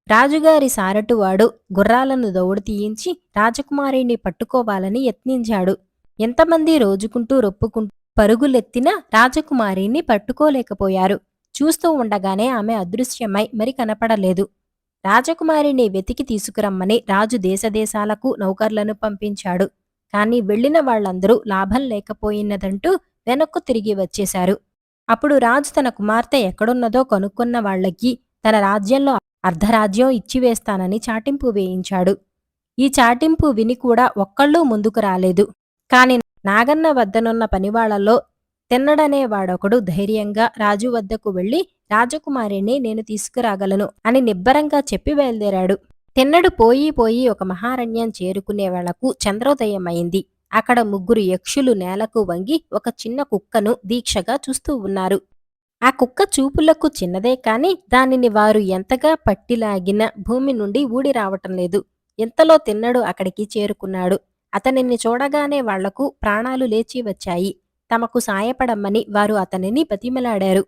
రాజుగారి సారటువాడు గుర్రాలను దౌడు తీయించి రాజకుమారిని పట్టుకోవాలని యత్నించాడు. ఎంతమంది రోజుకుంటూ రొప్పుకుంటూ పరుగులెత్తినా రాజకుమారిని పట్టుకోలేకపోయారు. చూస్తూ ఉండగానే ఆమె అదృశ్యమై మరి కనపడలేదు. రాజకుమారిని వెతికి తీసుకురమ్మని రాజు దేశదేశాలకు నౌకర్లను పంపించాడు. కాని వెళ్లిన వాళ్లందరూ లాభం లేకపోయినదంటూ వెనక్కు తిరిగి వచ్చేశారు. అప్పుడు రాజు తన కుమార్తె ఎక్కడున్నదో కనుక్కున్న వాళ్లకి తన రాజ్యంలో అర్ధరాజ్యం ఇచ్చివేస్తానని చాటింపు వేయించాడు. ఈ చాటింపు విని కూడా ఒక్కళ్ళూ ముందుకు రాలేదు. కాని నాగన్న వద్దనున్న పనివాళ్లలో తిన్నడనేవాడొకడు ధైర్యంగా రాజు వద్దకు వెళ్లి రాజకుమారిని నేను తీసుకురాగలను అని నిబ్బరంగా చెప్పి బయలుదేరాడు. తిన్నడు పోయి పోయి ఒక మహారణ్యం చేరుకునే వేళకు చంద్రోదయమైంది. అక్కడ ముగ్గురు యక్షులు నేలకు వంగి ఒక చిన్న కుక్కను దీక్షగా చూస్తూ ఉన్నారు. ఆ కుక్క చూపులకు చిన్నదే కాని దానిని వారు ఎంతగా పట్టిలాగినా భూమి నుండి ఊడి రావటం లేదు. ఇంతలో తిన్నడు అక్కడికి చేరుకున్నాడు. అతనిని చూడగానే వాళ్లకు ప్రాణాలు లేచి వచ్చాయి. తమకు సాయపడమ్మని వారు అతనిని బతిమలాడారు.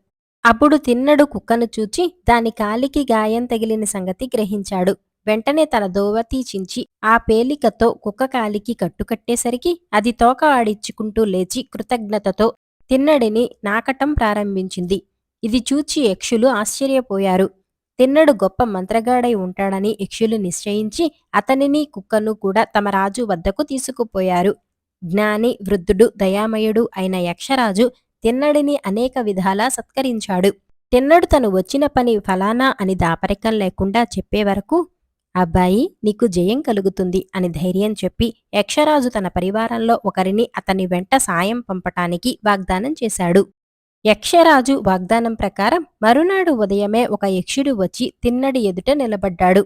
అప్పుడు తిన్నడు కుక్కను చూచి దాని కాలికి గాయం తగిలిన సంగతి గ్రహించాడు. వెంటనే తన దోవతి చించి ఆ పేలికతో కుక్క కాలికి కట్టుకట్టేసరికి అది తోక ఆడించుకుంటూ లేచి కృతజ్ఞతతో తిన్నడిని నాకటం ప్రారంభించింది. ఇది చూచి యక్షులు ఆశ్చర్యపోయారు. తిన్నడు గొప్ప మంత్రగాడై ఉంటాడని యక్షులు నిశ్చయించి అతనిని కుక్కను కూడా తమ రాజు వద్దకు తీసుకుపోయారు. జ్ఞాని, వృద్ధుడు, దయామయుడు అయిన యక్షరాజు తిన్నడిని అనేక విధాలా సత్కరించాడు. తిన్నడు తను వచ్చిన పని ఫలానా అని దాపరికం లేకుండా చెప్పే వరకు అబ్బాయి నీకు జయం కలుగుతుంది అని ధైర్యం చెప్పి యక్షరాజు తన పరివారంలో ఒకరిని అతని వెంట సాయం పంపటానికి వాగ్దానం చేశాడు. యక్షరాజు వాగ్దానం ప్రకారం మరునాడు ఉదయమే ఒక యక్షుడు వచ్చి తిన్నడి ఎదుట నిలబడ్డాడు.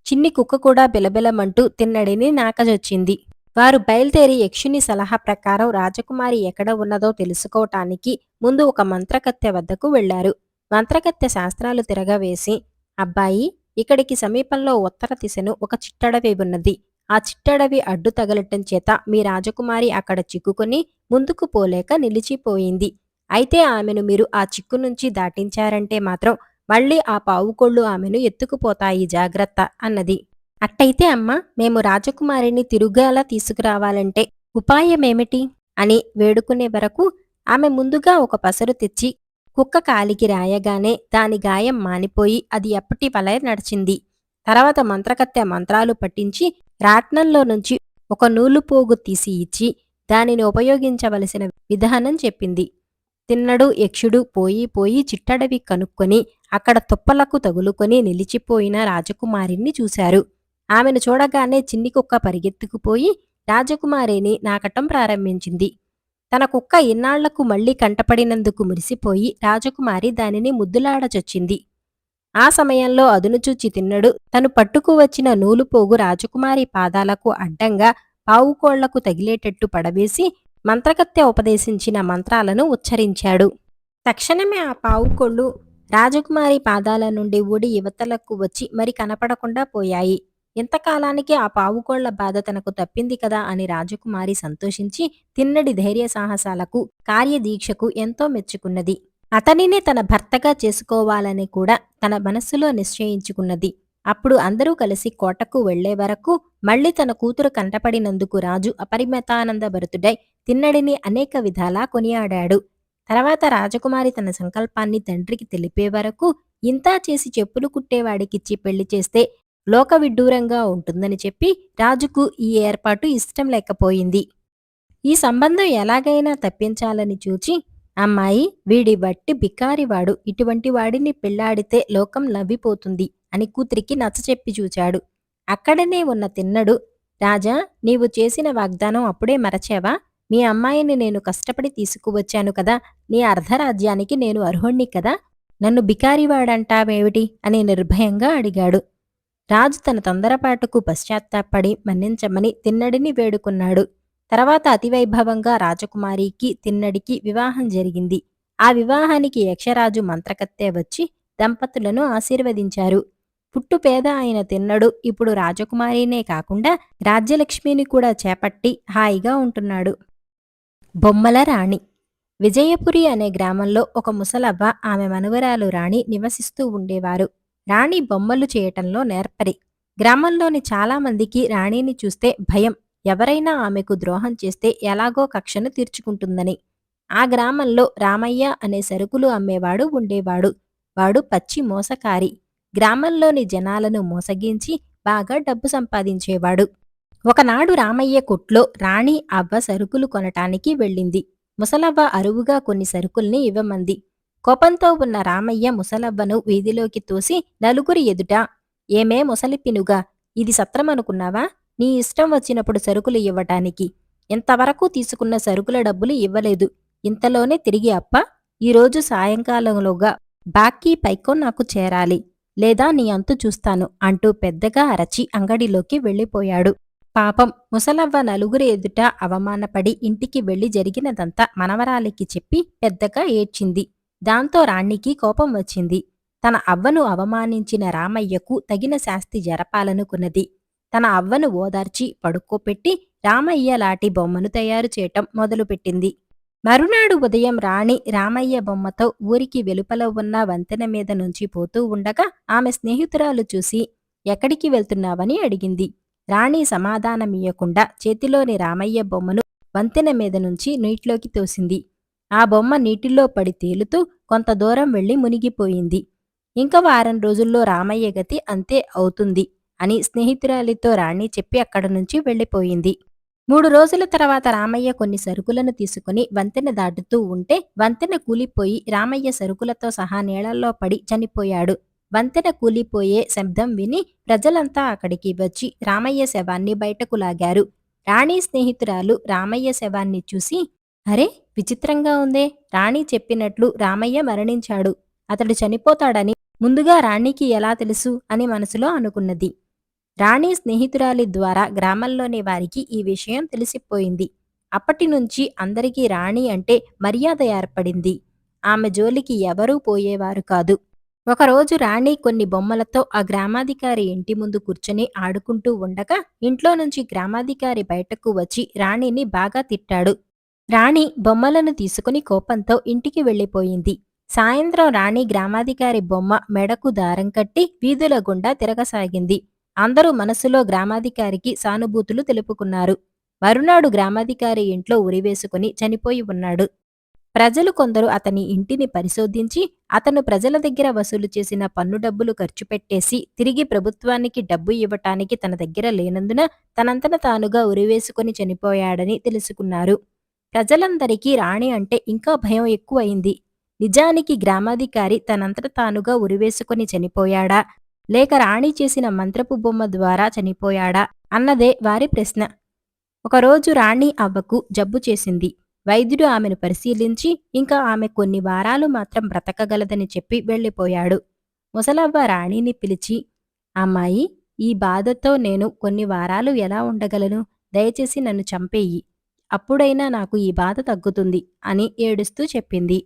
చిన్ని కుక్క కూడా బిలబిలమంటూ తిన్నడిని నాకజొచ్చింది. వారు బయలుదేరి యక్షుని సలహా ప్రకారం రాజకుమారి ఎక్కడ ఉన్నదో తెలుసుకోవటానికి ముందు ఒక మంత్రకత్తె వద్దకు వెళ్లారు. మంత్రకత్తె శాస్త్రాలు తిరగవేసి అబ్బాయి ఇక్కడికి సమీపంలో ఉత్తర దిశను ఒక చిట్టడవి ఉన్నది. ఆ చిట్టడవి అడ్డు తగలటం చేత మీ రాజకుమారి అక్కడ చిక్కుకుని ముందుకు పోలేక నిలిచిపోయింది. అయితే ఆమెను మీరు ఆ చిక్కు నుంచి దాటించారంటే మాత్రం మళ్ళీ ఆ పావుకోళ్లు ఆమెను ఎత్తుకుపోతాయి జాగ్రత్త అన్నది. అట్టయితే అమ్మా మేము రాజకుమారిని తిరుగాలా తీసుకురావాలంటే ఉపాయమేమిటి అని వేడుకునే వరకు ఆమె ముందుగా ఒక పసరు తెచ్చి కుక్క కాలికి రాయగానే దాని గాయం మానిపోయి అది ఎప్పటి వలె నడిచింది. తర్వాత మంత్రకత్తె మంత్రాలు పట్టించి రాట్నంలో నుంచి ఒక నూలుపోగు తీసి ఇచ్చి దానిని ఉపయోగించవలసిన విధానం చెప్పింది. తిన్నడు యక్షుడు పోయి పోయి చిట్టడవి కనుక్కొని అక్కడ తుప్పలకు తగులుకొని నిలిచిపోయిన రాజకుమారిని చూశారు. ఆమెను చూడగానే చిన్ని కుక్క పరిగెత్తుకుపోయి రాజకుమారిని నాకటం ప్రారంభించింది. తన కుక్క ఇన్నాళ్లకు మళ్లీ కంటపడినందుకు మురిసిపోయి రాజకుమారి దానిని ముద్దులాడచొచ్చింది. ఆ సమయంలో అదునుచూచి తిన్నడు తను పట్టుకువచ్చిన నూలుపోగు రాజకుమారి పాదాలకు అడ్డంగా పావుకోళ్లకు తగిలేటట్టు పడవేసి మంత్రకత్తె ఉపదేశించిన మంత్రాలను ఉచ్చరించాడు. తక్షణమే ఆ పావుకోళ్లు రాజకుమారి పాదాల నుండి ఊడి యువతలకు వచ్చి మరి కనపడకుండా పోయాయి. ఇంతకాలానికి ఆ పావుకోళ్ల బాధ తనకు తప్పింది కదా అని రాజకుమారి సంతోషించి తిన్నడి ధైర్య సాహసాలకు కార్యదీక్షకు ఎంతో మెచ్చుకున్నది. అతనినే తన భర్తగా చేసుకోవాలని కూడా తన మనస్సులో నిశ్చయించుకున్నది. అప్పుడు అందరూ కలిసి కోటకు వెళ్లే వరకు మళ్లీ తన కూతురు కంటపడినందుకు రాజు అపరిమితానందభరితుడై తిన్నడిని అనేక విధాలా కొనియాడాడు. తర్వాత రాజకుమారి తన సంకల్పాన్ని తండ్రికి తెలిపే వరకు ఇంతా చేసి చెప్పులు కుట్టేవాడికిచ్చి పెళ్లి చేస్తే లోకవిడ్డూరంగా ఉంటుందని చెప్పి రాజుకు ఈ ఏర్పాటు ఇష్టం లేకపోయింది. ఈ సంబంధం ఎలాగైనా తప్పించాలని చూచి అమ్మాయి వీడి వట్టి బికారివాడు, ఇటువంటి వాడిని పెళ్లాడితే లోకం నవ్విపోతుంది అని కూతురికి నచ్చచెప్పి చూచాడు. అక్కడనే ఉన్న తిన్నడు, రాజా, నీవు చేసిన వాగ్దానం అప్పుడే మరచావా? మీ అమ్మాయిని నేను కష్టపడి తీసుకువచ్చాను కదా! నీ అర్ధరాజ్యానికి నేను అర్హుణ్ణి కదా! నన్ను బికారివాడంటావేమిటి? అని నిర్భయంగా అడిగాడు. రాజు తన తొందరపాటుకు పశ్చాత్తాపడి మన్నించమని తిన్నడిని వేడుకున్నాడు. తర్వాత అతివైభవంగా రాజకుమారికి తిన్నడికి వివాహం జరిగింది. ఆ వివాహానికి యక్షరాజు మంత్రకత్తె వచ్చి దంపతులను ఆశీర్వదించారు. పుట్టు పేద అయిన తిన్నడు ఇప్పుడు రాజకుమారినే కాకుండా రాజ్యలక్ష్మిని కూడా చేపట్టి హాయిగా ఉంటున్నాడు. బొమ్మల రాణి. విజయపురి అనే గ్రామంలో ఒక ముసలవ్వ, ఆమె మనువరాలు రాణి నివసిస్తూ ఉండేవారు. రాణి బొమ్మలు చేయటంలో నేర్పరి. గ్రామంలోని చాలామందికి రాణిని చూస్తే భయం. ఎవరైనా ఆమెకు ద్రోహం చేస్తే ఎలాగో కక్షను తీర్చుకుంటుందని. ఆ గ్రామంలో రామయ్య అనే సరుకులు అమ్మేవాడు ఉండేవాడు. వాడు పచ్చి మోసకారి. గ్రామంలోని జనాలను మోసగించి బాగా డబ్బు సంపాదించేవాడు. ఒకనాడు రామయ్య కొట్లో రాణి అవ్వ సరుకులు కొనటానికి వెళ్ళింది. ముసలవ్వ అరువుగా కొన్ని సరుకుల్ని ఇవ్వమంది. కోపంతో ఉన్న రామయ్య ముసలవ్వను వీధిలోకి తోసి నలుగురి ఎదుట, ఏమే ముసలిపినుగా, ఇది సత్రమనుకున్నావా? నీ ఇష్టం వచ్చినప్పుడు సరుకులు ఇవ్వటానికి. ఇంతవరకు తీసుకున్న సరుకుల డబ్బులు ఇవ్వలేదు. ఇంతలోనే తిరిగి అప్ప, ఈరోజు సాయంకాలంలోగా బాకీ పైకం నాకు చేరాలి. లేదా నీ అంతు చూస్తాను అంటూ పెద్దగా అరచి అంగడిలోకి వెళ్ళిపోయాడు. పాపం ముసలవ్వ నలుగురి ఎదుట అవమానపడి ఇంటికి వెళ్లి జరిగినదంతా మనవరాలికి చెప్పి పెద్దగా ఏడ్చింది. దాంతో రాణికి కోపం వచ్చింది. తన అవ్వను అవమానించిన రామయ్యకు తగిన శాస్తి జరపాలనుకున్నది. తన అవ్వను ఓదార్చి పడుకోపెట్టి రామయ్య లాటి బొమ్మను తయారు చేయటం మొదలుపెట్టింది. మరునాడు ఉదయం రాణి రామయ్య బొమ్మతో ఊరికి వెలుపల ఉన్న వంతెన మీద నుంచి పోతూ ఉండగా ఆమె స్నేహితురాలు చూసి, ఎక్కడికి వెళ్తున్నావని అడిగింది. రాణి సమాధానమియ్యకుండా చేతిలోని రామయ్య బొమ్మను వంతెన మీద నుంచి నీటిలోకి తోసింది. ఆ బొమ్మ నీటిలో పడి తేలుతూ కొంత దూరం వెళ్లి మునిగిపోయింది. ఇంక వారం రోజుల్లో రామయ్య గతి అంతే అవుతుంది అని స్నేహితురాలితో రాణి చెప్పి అక్కడ నుంచి వెళ్ళిపోయింది. 3 రోజుల తర్వాత రామయ్య కొన్ని సరుకులను తీసుకుని వంతెన దాటుతూ ఉంటే వంతెన కూలిపోయి రామయ్య సరుకులతో సహా నీళ్లలో పడి చనిపోయాడు. వంతెన కూలిపోయే శబ్దం విని ప్రజలంతా అక్కడికి వచ్చి రామయ్య శవాన్ని బయటకు లాగారు. రాణి స్నేహితురాలు రామయ్య శవాన్ని చూసి, అరే, విచిత్రంగా ఉందే, రాణి చెప్పినట్లు రామయ్య మరణించాడు. అతడు చనిపోతాడని ముందుగా రాణికి ఎలా తెలుసు అని మనసులో అనుకున్నది. రాణి స్నేహితురాలి ద్వారా గ్రామంలోని వారికి ఈ విషయం తెలిసిపోయింది. అప్పటినుంచి అందరికీ రాణి అంటే మర్యాద ఏర్పడింది. ఆమె జోలికి ఎవరూ పోయేవారు కాదు. ఒకరోజు రాణి కొన్ని బొమ్మలతో ఆ గ్రామాధికారి ఇంటి ముందు కూర్చొని ఆడుకుంటూ ఉండగా ఇంట్లో నుంచి గ్రామాధికారి బయటకు వచ్చి రాణిని బాగా తిట్టాడు. రాణి బొమ్మలను తీసుకుని కోపంతో ఇంటికి వెళ్ళిపోయింది. సాయంత్రం రాణి గ్రామాధికారి బొమ్మ మెడకు దారం కట్టి వీధుల గుండా తిరగసాగింది. అందరూ మనసులో గ్రామాధికారికి సానుభూతులు తెలుపుకున్నారు. మరునాడు గ్రామాధికారి ఇంట్లో ఉరివేసుకుని చనిపోయి ఉన్నాడు. ప్రజలు కొందరు అతని ఇంటిని పరిశోధించి అతను ప్రజల దగ్గర వసూలు చేసిన పన్ను డబ్బులు ఖర్చు పెట్టేసి తిరిగి ప్రభుత్వానికి డబ్బు ఇవ్వటానికి తన దగ్గర లేనందున తనంతట తానుగా ఉరివేసుకుని చనిపోయాడని తెలుసుకున్నారు. ప్రజలందరికీ రాణి అంటే ఇంకా భయం ఎక్కువయింది. నిజానికి గ్రామాధికారి తనంతట తానుగా ఉరివేసుకుని చనిపోయాడా, లేక రాణి చేసిన మంత్రపు బొమ్మ ద్వారా చనిపోయాడా అన్నదే వారి ప్రశ్న. ఒకరోజు రాణి అవ్వకు జబ్బు చేసింది. వైద్యుడు ఆమెను పరిశీలించి ఇంకా ఆమె కొన్ని వారాలు మాత్రం బ్రతకగలదని చెప్పి వెళ్ళిపోయాడు. ముసలవ్వ రాణిని పిలిచి, అమ్మాయి, ఈ బాధతో నేను కొన్ని వారాలు ఎలా ఉండగలను? దయచేసి నన్ను చంపేయి. అప్పుడైనా నాకు ఈ బాధ తగ్గుతుంది అని ఏడుస్తూ చెప్పింది.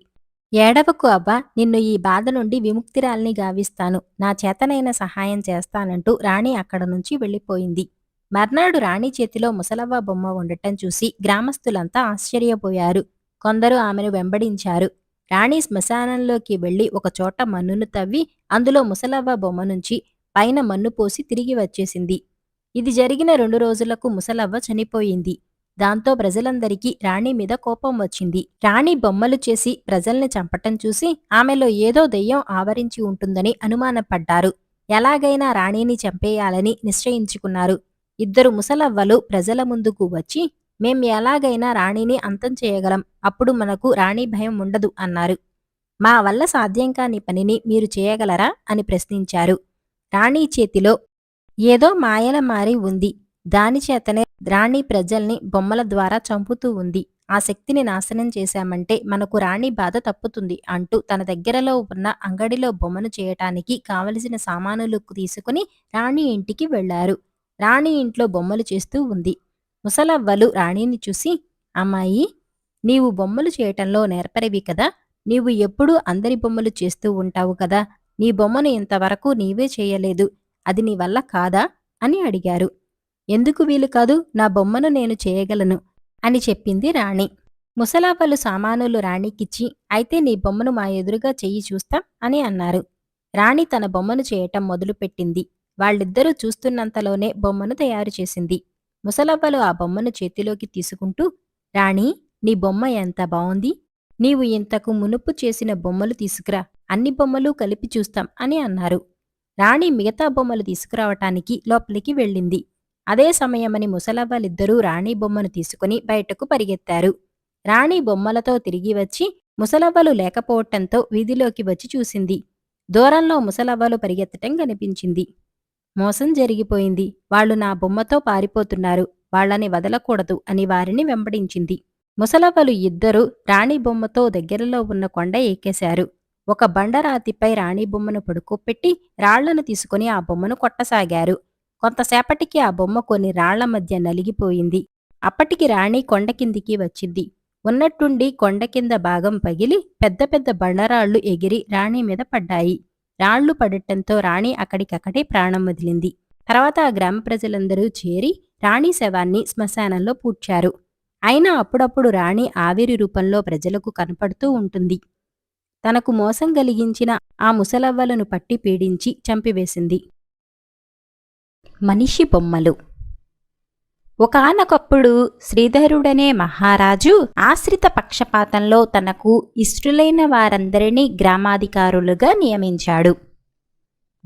ఏడవకు అవ్వా, నిన్ను ఈ బాధ నుండి విముక్తిరాల్ని గావిస్తాను. నా చేతనైన సహాయం చేస్తానంటూ రాణి అక్కడ నుంచి వెళ్ళిపోయింది. మర్నాడు రాణి చేతిలో ముసలవ్వ బొమ్మ ఉండటం చూసి గ్రామస్తులంతా ఆశ్చర్యపోయారు. కొందరు ఆమెను వెంబడించారు. రాణి శ్మశానంలోకి వెళ్లి ఒకచోట మన్నును తవ్వి అందులో ముసలవ్వ బొమ్మ నుంచి పైన మన్ను పోసి తిరిగి వచ్చేసింది. ఇది జరిగిన 2 రోజులకు ముసలవ్వ చనిపోయింది. దాంతో ప్రజలందరికీ రాణి మీద కోపం వచ్చింది. రాణి బొమ్మలు చేసి ప్రజల్ని చంపటం చూసి ఆమెలో ఏదో దెయ్యం ఆవరించి ఉంటుందని అనుమానపడ్డారు. ఎలాగైనా రాణిని చంపేయాలని నిశ్చయించుకున్నారు. 2 ముసలవ్వలు ప్రజల ముందుకు వచ్చి, మేం ఎలాగైనా రాణిని అంతం చేయగలం, అప్పుడు మనకు రాణి భయం ఉండదు అన్నారు. మా వల్ల సాధ్యం కాని పనిని మీరు చేయగలరా అని ప్రశ్నించారు. రాణి చేతిలో ఏదో మాయల మారి ఉంది. దానిచేతనే రాణి ప్రజల్ని బొమ్మల ద్వారా చంపుతూ ఉంది. ఆ శక్తిని నాశనం చేశామంటే మనకు రాణి బాధ తప్పుతుంది అంటూ తన దగ్గరలో ఉన్న అంగడిలో బొమ్మను చేయటానికి కావలసిన సామానులు తీసుకుని రాణి ఇంటికి వెళ్లారు. రాణి ఇంట్లో బొమ్మలు చేస్తూ ఉంది. ముసలవ్వలు రాణిని చూసి, అమ్మాయి, నీవు బొమ్మలు చేయటంలో నేర్పరివి కదా. నీవు ఎప్పుడూ అందరి బొమ్మలు చేస్తూ ఉంటావు కదా. నీ బొమ్మను ఇంతవరకు నీవే చేయలేదు. అది నీ వల్ల కాదా అని అడిగారు. ఎందుకు వీలు కాదు, నా బొమ్మను నేను చేయగలను అని చెప్పింది రాణి. ముసలావ్వలు సామానులు రాణికిచ్చి, అయితే నీ బొమ్మను మా ఎదురుగా చెయ్యి చూస్తాం అని అన్నారు. రాణి తన బొమ్మను చేయటం మొదలుపెట్టింది. వాళ్ళిద్దరూ చూస్తున్నంతలోనే బొమ్మను తయారు చేసింది. ముసలవ్వలు ఆ బొమ్మను చేతిలోకి తీసుకుంటూ, రాణి, నీ బొమ్మ ఎంత బావుంది. నీవు ఇంతకు మునుపు చేసిన బొమ్మలు తీసుకురా, అన్ని బొమ్మలు కలిపి చూస్తాం అని అన్నారు. రాణి మిగతా బొమ్మలు తీసుకురావటానికి లోపలికి వెళ్ళింది. అదే సమయమని ముసలవ్వలిద్దరూ రాణి బొమ్మను తీసుకుని బయటకు పరిగెత్తారు. రాణి బొమ్మలతో తిరిగి వచ్చి ముసలవ్వలు లేకపోవటంతో వీధిలోకి వచ్చి చూసింది. దూరంలో ముసలవ్వలు పరిగెత్తటం కనిపించింది. మోసం జరిగిపోయింది. వాళ్ళు నా బొమ్మతో పారిపోతున్నారు. వాళ్ళని వదలకూడదు అని వారిని వెంబడించింది. ముసలవ్వలు ఇద్దరూ రాణి బొమ్మతో దగ్గరలో ఉన్న కొండ ఎక్కేశారు. ఒక బండరాతిపై రాణి బొమ్మను పడుకోపెట్టి రాళ్లను తీసుకుని ఆ బొమ్మను కొట్టసాగారు. కొంతసేపటికి ఆ బొమ్మ కొన్ని రాళ్ల మధ్య నలిగిపోయింది. అప్పటికి రాణి కొండ కిందికి వచ్చింది. ఉన్నట్టుండి కొండ కింద భాగం పగిలి పెద్ద పెద్ద బండరాళ్లు ఎగిరి రాణి మీద పడ్డాయి. రాళ్లు పడటంతో రాణి అక్కడికక్కడే ప్రాణం వదిలింది. తర్వాత ఆ గ్రామ ప్రజలందరూ చేరి రాణి శవాన్ని శ్మశానంలో పూడ్చారు. అయినా అప్పుడప్పుడు రాణి ఆవిరి రూపంలో ప్రజలకు కనపడుతూ ఉంటుంది. తనకు మోసం కలిగించిన ఆ ముసలవ్వలను పట్టి పీడించి చంపివేసింది. మనిషి బొమ్మలు. ఒకానొకప్పుడు శ్రీధరుడనే మహారాజు ఆశ్రిత పక్షపాతంలో తనకు ఇష్టులైన వారందరినీ గ్రామాధికారులుగా నియమించాడు.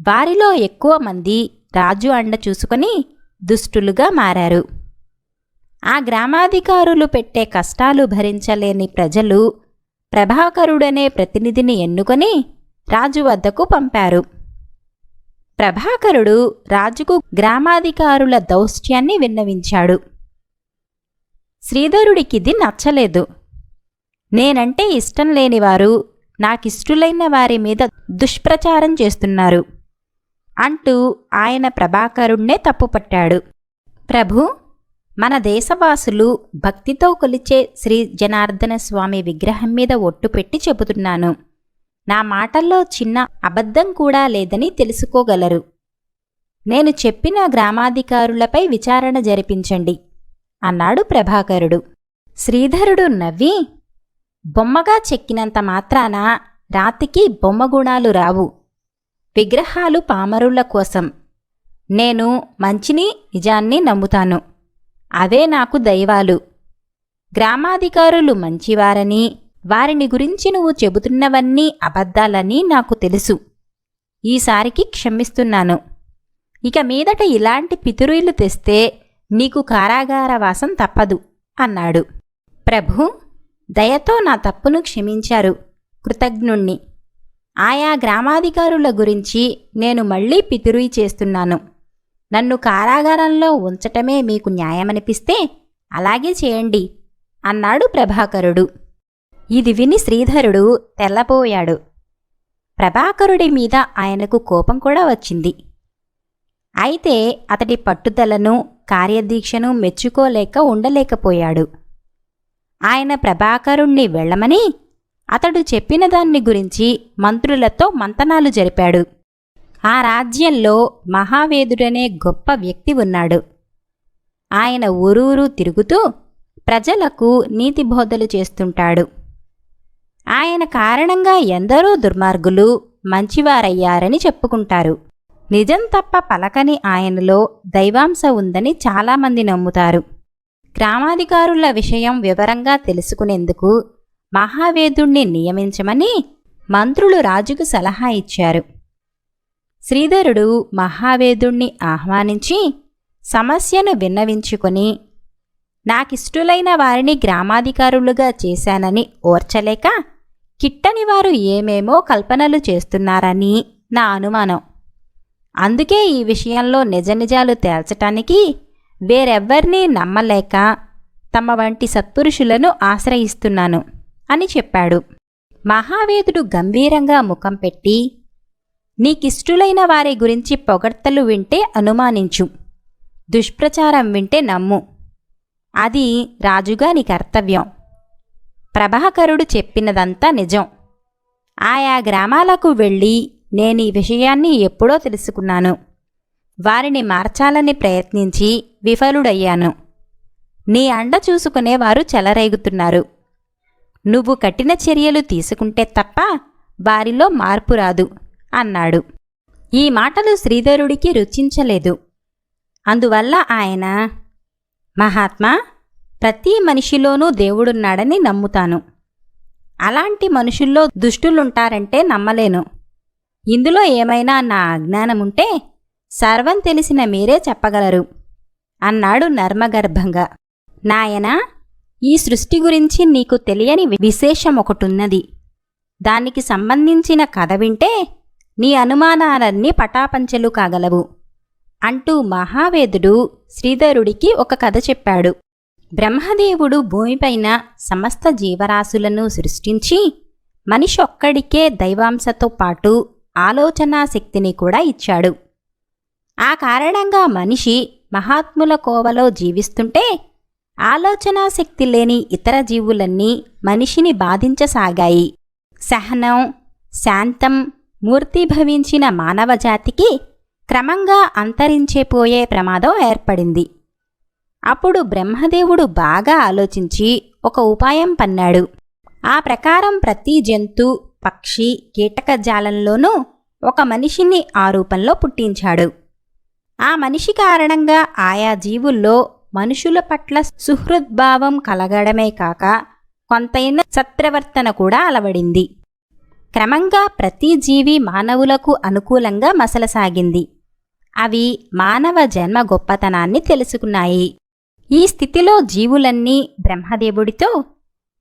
వారిలో ఎక్కువ మంది రాజు అండ చూసుకుని దుష్టులుగా మారారు. ఆ గ్రామాధికారులు పెట్టే కష్టాలు భరించలేని ప్రజలు ప్రభాకరుడనే ప్రతినిధిని ఎన్నుకొని రాజు వద్దకు పంపారు. ప్రభాకరుడు రాజుకు గ్రామాధికారుల దౌష్ట్యాన్ని విన్నవించాడు. శ్రీధరుడికిది నచ్చలేదు. నేనంటే ఇష్టం లేనివారు నాకిష్టులైన వారి మీద దుష్ప్రచారం చేస్తున్నారు అంటూ ఆయన ప్రభాకరుణ్ణే తప్పుపట్టాడు. ప్రభు, మన దేశవాసులు భక్తితో కొలిచే శ్రీ జనార్దన స్వామి విగ్రహం మీద ఒట్టు పెట్టి చెబుతున్నాను. నా మాటల్లో చిన్న అబద్ధం కూడా లేదని తెలుసుకోగలరు. నేను చెప్పిన గ్రామాధికారులపై విచారణ జరిపించండి అన్నాడు ప్రభాకరుడు. శ్రీధరుడు నవ్వి, బొమ్మగా చెక్కినంత మాత్రాన రాతికి బొమ్మగుణాలు రావు. విగ్రహాలు పామరుల కోసం. నేను మంచిని నిజాన్ని నమ్ముతాను. అవే నాకు దైవాలు. గ్రామాధికారులు మంచివారని, వారిని గురించి నువ్వు చెబుతున్నవన్నీ అబద్ధాలని నాకు తెలుసు. ఈసారికి క్షమిస్తున్నాను. ఇక మీదట ఇలాంటి పితురులు తెస్తే నీకు కారాగారవాసం తప్పదు అన్నాడు. ప్రభు, దయతో నా తప్పును క్షమించారు. కృతజ్ఞుణ్ణి. ఆయా గ్రామాధికారుల గురించి నేను మళ్లీ పితురుయి చేస్తున్నాను. నన్ను కారాగారంలో ఉంచటమే మీకు న్యాయమనిపిస్తే అలాగే చేయండి అన్నాడు ప్రభాకరుడు. ఇది విని శ్రీధరుడు తెల్లబోయాడు. ప్రభాకరుడి మీద ఆయనకు కోపం కూడా వచ్చింది. అయితే అతడి పట్టుదలను, కార్యదీక్షను మెచ్చుకోలేక ఉండలేకపోయాడు. ఆయన ప్రభాకరుణ్ణి వెళ్ళమని అతడు చెప్పిన దాన్ని గురించి మంత్రులతో మంతనాలు జరిపాడు. ఆ రాజ్యంలో మహావేదుడనే గొప్ప వ్యక్తి ఉన్నాడు. ఆయన ఊరూరు తిరుగుతూ ప్రజలకు నీతిబోధలు చేస్తుంటాడు. ఆయన కారణంగా ఎందరో దుర్మార్గులు మంచివారయ్యారని చెప్పుకుంటారు. నిజం తప్ప పలకని ఆయనలో దైవాంశ ఉందని చాలామంది నమ్ముతారు. గ్రామాధికారుల విషయం వివరంగా తెలుసుకునేందుకు మహావేదుణ్ణి నియమించమని మంత్రులు రాజుకు సలహా ఇచ్చారు. శ్రీధరుడు మహావేదుణ్ణి ఆహ్వానించి సమస్యను విన్నవించుకొని, నాకిష్టులైన వారిని గ్రామాధికారులుగా చేశానని ఓర్చలేక కిట్టని వారు ఏమేమో కల్పనలు చేస్తున్నారని నా అనుమానం. అందుకే ఈ విషయంలో నిజనిజాలు తేల్చటానికి వేరెవ్వరినీ నమ్మలేక తమ వంటి సత్పురుషులను ఆశ్రయిస్తున్నాను అని చెప్పాడు. మహావేదుడు గంభీరంగా ముఖం పెట్టి, నీకిష్టులైన వారి గురించి పొగడ్తలు వింటే అనుమానించు, దుష్ప్రచారం వింటే నమ్ము. అది రాజుగా నీ కర్తవ్యం. ప్రభాకరుడు చెప్పినదంతా నిజం. ఆయా గ్రామాలకు వెళ్ళి నేనీ విషయాన్ని ఎప్పుడో తెలుసుకున్నాను. వారిని మార్చాలని ప్రయత్నించి విఫలుడయ్యాను. నీ అండ చూసుకునేవారు చెలరేగుతున్నారు. నువ్వు కఠిన చర్యలు తీసుకుంటే తప్ప వారిలో మార్పు రాదు అన్నాడు. ఈ మాటలు శ్రీధరుడికి రుచించలేదు. అందువల్ల ఆయన, మహాత్మా, ప్రతి మనిషిలోనూ దేవుడున్నాడని నమ్ముతాను. అలాంటి మనుషుల్లో దుష్టులుంటారంటే నమ్మలేను. ఇందులో ఏమైనా నా అజ్ఞానముంటే సర్వం తెలిసిన మీరే చెప్పగలరు అన్నాడు నర్మగర్భంగా. నాయనా, ఈ సృష్టి గురించి నీకు తెలియని విశేషమొకటున్నది. దానికి సంబంధించిన కథ వింటే నీ అనుమానాలన్నీ పటాపంచలు కాగలవు అంటూ మహావేదుడు శ్రీధరుడికి ఒక కథ చెప్పాడు. బ్రహ్మదేవుడు భూమిపైన సమస్త జీవరాశులను సృష్టించి మనిషొక్కడికే దైవాంశతో పాటు ఆలోచనా శక్తిని కూడా ఇచ్చాడు. ఆ కారణంగా మనిషి మహాత్ముల కోవలో జీవిస్తుంటే ఆలోచనా శక్తి లేని ఇతర జీవులన్నీ మనిషిని బాధించసాగాయి. సహనం, శాంతం మూర్తిభవించిన మానవజాతికి క్రమంగా అంతరించిపోయే ప్రమాదం ఏర్పడింది. అప్పుడు బ్రహ్మదేవుడు బాగా ఆలోచించి ఒక ఉపాయం పన్నాడు. ఆ ప్రకారం ప్రతి జంతు, పక్షి, కీటకజాలంలోనూ ఒక మనిషిని ఆ రూపంలో పుట్టించాడు. ఆ మనిషి కారణంగా ఆయా జీవుల్లో మనుషుల పట్ల సుహృద్భావం కలగడమే కాక కొంతైన సత్ప్రవర్తన కూడా అలవడింది. క్రమంగా ప్రతి జీవి మానవులకు అనుకూలంగా మసలసాగింది. అవి మానవ జన్మ గొప్పతనాన్ని తెలుసుకున్నాయి. ఈ స్థితిలో జీవులన్నీ బ్రహ్మదేవుడితో,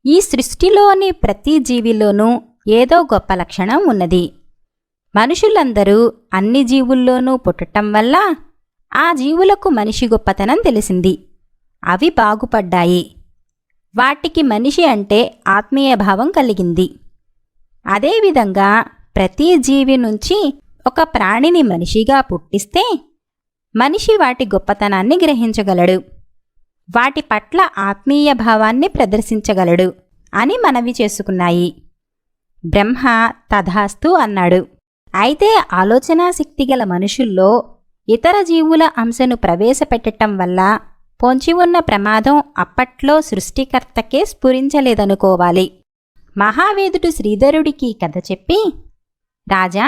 ఈ సృష్టిలోని ప్రతి జీవిలోనూ ఏదో గొప్ప లక్షణం ఉన్నది. మనుషులందరూ అన్ని జీవుల్లోనూ పుట్టటం వల్ల ఆ జీవులకు మనిషి గొప్పతనం తెలిసింది. అవి బాగుపడ్డాయి. వాటికి మనిషి అంటే ఆత్మీయభావం కలిగింది. అదేవిధంగా ప్రతి జీవి నుంచి ఒక ప్రాణిని మనిషిగా పుట్టిస్తే మనిషి వాటి గొప్పతనాన్ని గ్రహించగలడు, వాటి పట్ల ఆత్మీయ భావాన్ని ప్రదర్శించగలడు అని మనవి చేసుకున్నాయి. బ్రహ్మ తథాస్తు అన్నాడు. అయితే ఆలోచనాశక్తిగల మనుషుల్లో ఇతర జీవుల అంశను ప్రవేశపెట్టటం వల్ల పొంచి ఉన్న ప్రమాదం అప్పట్లో సృష్టికర్తకే స్ఫురించలేదనుకోవాలి. మహావేదుడు శ్రీధరుడికి కథ చెప్పి, రాజా,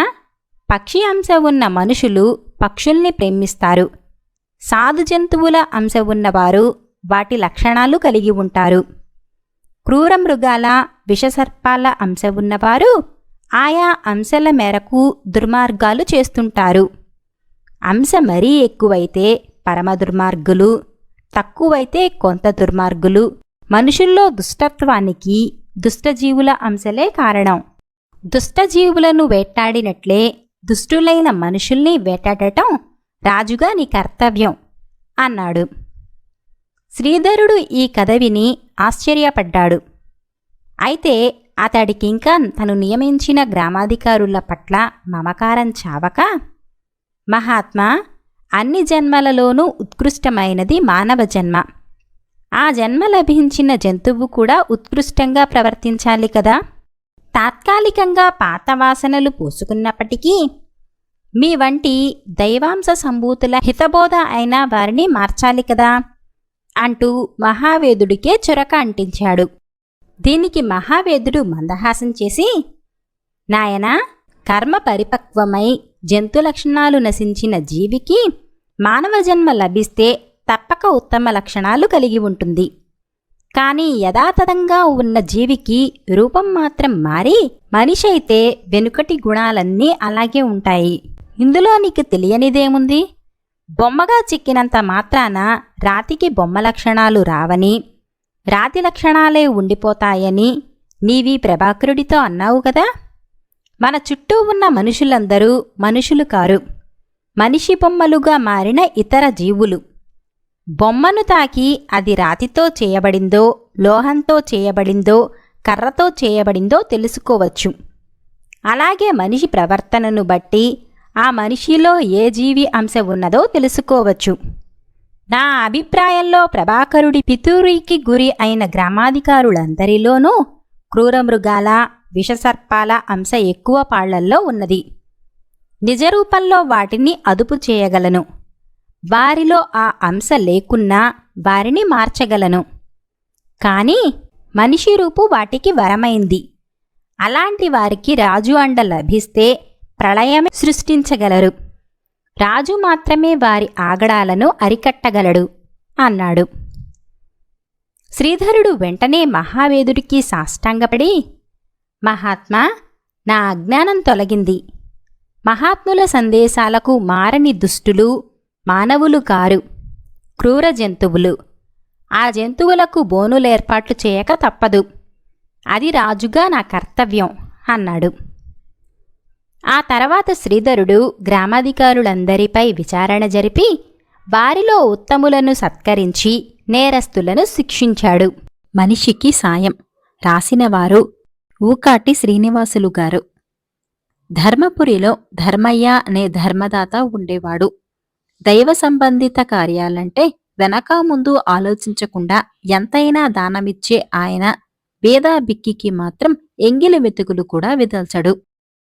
పక్షి అంశ ఉన్న మనుషులు పక్షుల్ని ప్రేమిస్తారు. సాధు జంతువుల అంశ ఉన్నవారు వాటి లక్షణాలు కలిగి ఉంటారు. క్రూర మృగాల, విషసర్పాల అంశ ఉన్నవారు ఆయా అంశల మేరకు దుర్మార్గాలు చేస్తుంటారు. అంశ మరీ ఎక్కువైతే పరమ దుర్మార్గులు, తక్కువైతే కొంత దుర్మార్గులు. మనుషుల్లో దుష్టత్వానికి దుష్టజీవుల అంశలే కారణం. దుష్టజీవులను వేటాడినట్లే దుష్టులైన మనుషుల్ని వేటాడటం రాజుగా నీ కర్తవ్యం అన్నాడు. శ్రీధరుడు ఈ కథ విని ఆశ్చర్యపడ్డాడు. అయితే అతడికింకా తను నియమించిన గ్రామాధికారుల పట్ల మమకారం చావక, మహాత్మా, అన్ని జన్మలలోనూ ఉత్కృష్టమైనది మానవ జన్మ. ఆ జన్మ లభించిన జంతువు కూడా ఉత్కృష్టంగా ప్రవర్తించాలి కదా. తాత్కాలికంగా పాత వాసనలు పూసుకున్నప్పటికీ మీ వంటి దైవాంశ సంభూతుల హితబోధ అయిన వారిని మార్చాలి కదా అంటూ మహావేదుడికే చొరక అంటించాడు. దీనికి మహావేదుడు మందహాసం చేసి, నాయనా, కర్మ పరిపక్వమై జంతు లక్షణాలు నశించిన జీవికి మానవ జన్మ లభిస్తే తప్పక ఉత్తమ లక్షణాలు కలిగి ఉంటుంది. కానీ యథాతథంగా ఉన్న జీవికి రూపం మాత్రం మారి మనిషి అయితే వెనుకటి గుణాలన్నీ అలాగే ఉంటాయి. ఇందులో నీకు తెలియనిదేముంది? బొమ్మగా చిక్కినంత మాత్రాన రాతికి బొమ్మ లక్షణాలు రావని, రాతి లక్షణాలే ఉండిపోతాయని నీవీ ప్రభాకరుడితో అన్నావు కదా. మన చుట్టూ ఉన్న మనుషులందరూ మనుషులు కారు. మనిషి బొమ్మలుగా మారిన ఇతర జీవులు. బొమ్మను తాకి అది రాతితో చేయబడిందో, లోహంతో చేయబడిందో, కర్రతో చేయబడిందో తెలుసుకోవచ్చు. అలాగే మనిషి ప్రవర్తనను బట్టి ఆ మనిషిలో ఏ జీవి అంశ ఉన్నదో తెలుసుకోవచ్చు. నా అభిప్రాయంలో ప్రభాకరుడి పితూరికి గురి అయిన గ్రామాధికారులందరిలోనూ క్రూరమృగాల, విషసర్పాల అంశ ఎక్కువ పాళ్లల్లో ఉన్నది. నిజరూపంలో వాటిని అదుపు చేయగలను. వారిలో ఆ అంశ లేకున్నా వారిని మార్చగలను. కాని మనిషి రూపు వాటికి వరమైంది. అలాంటి వారికి రాజు అండ లభిస్తే ప్రళయం సృష్టించగలరు. రాజు మాత్రమే వారి ఆగడాలను అరికట్టగలడు అన్నాడు. శ్రీధరుడు వెంటనే మహావేదుడికి సాష్టాంగపడి, మహాత్మా, నా అజ్ఞానం తొలగింది. మహాత్ముల సందేశాలకు మారని దుష్టులు మానవులు కారు, క్రూర జంతువులు. ఆ జంతువులకు బోనులేర్పాట్లు చేయక తప్పదు. అది రాజుగా నా కర్తవ్యం అన్నాడు. ఆ తర్వాత శ్రీధరుడు గ్రామాధికారులందరిపై విచారణ జరిపి వారిలో ఉత్తములను సత్కరించి నేరస్తులను శిక్షించాడు. మనిషికి సాయం రాసినవారు ఊకాటి శ్రీనివాసులు గారు. ధర్మపురిలో ధర్మయ్య అనే ధర్మదాత ఉండేవాడు. దైవ సంబంధిత కార్యాలంటే వెనక ముందు ఆలోచించకుండా ఎంతైనా దానమిచ్చే ఆయన వేదా బిక్కికి మాత్రం ఎంగిలి మెతుకులు కూడా విదల్చడు.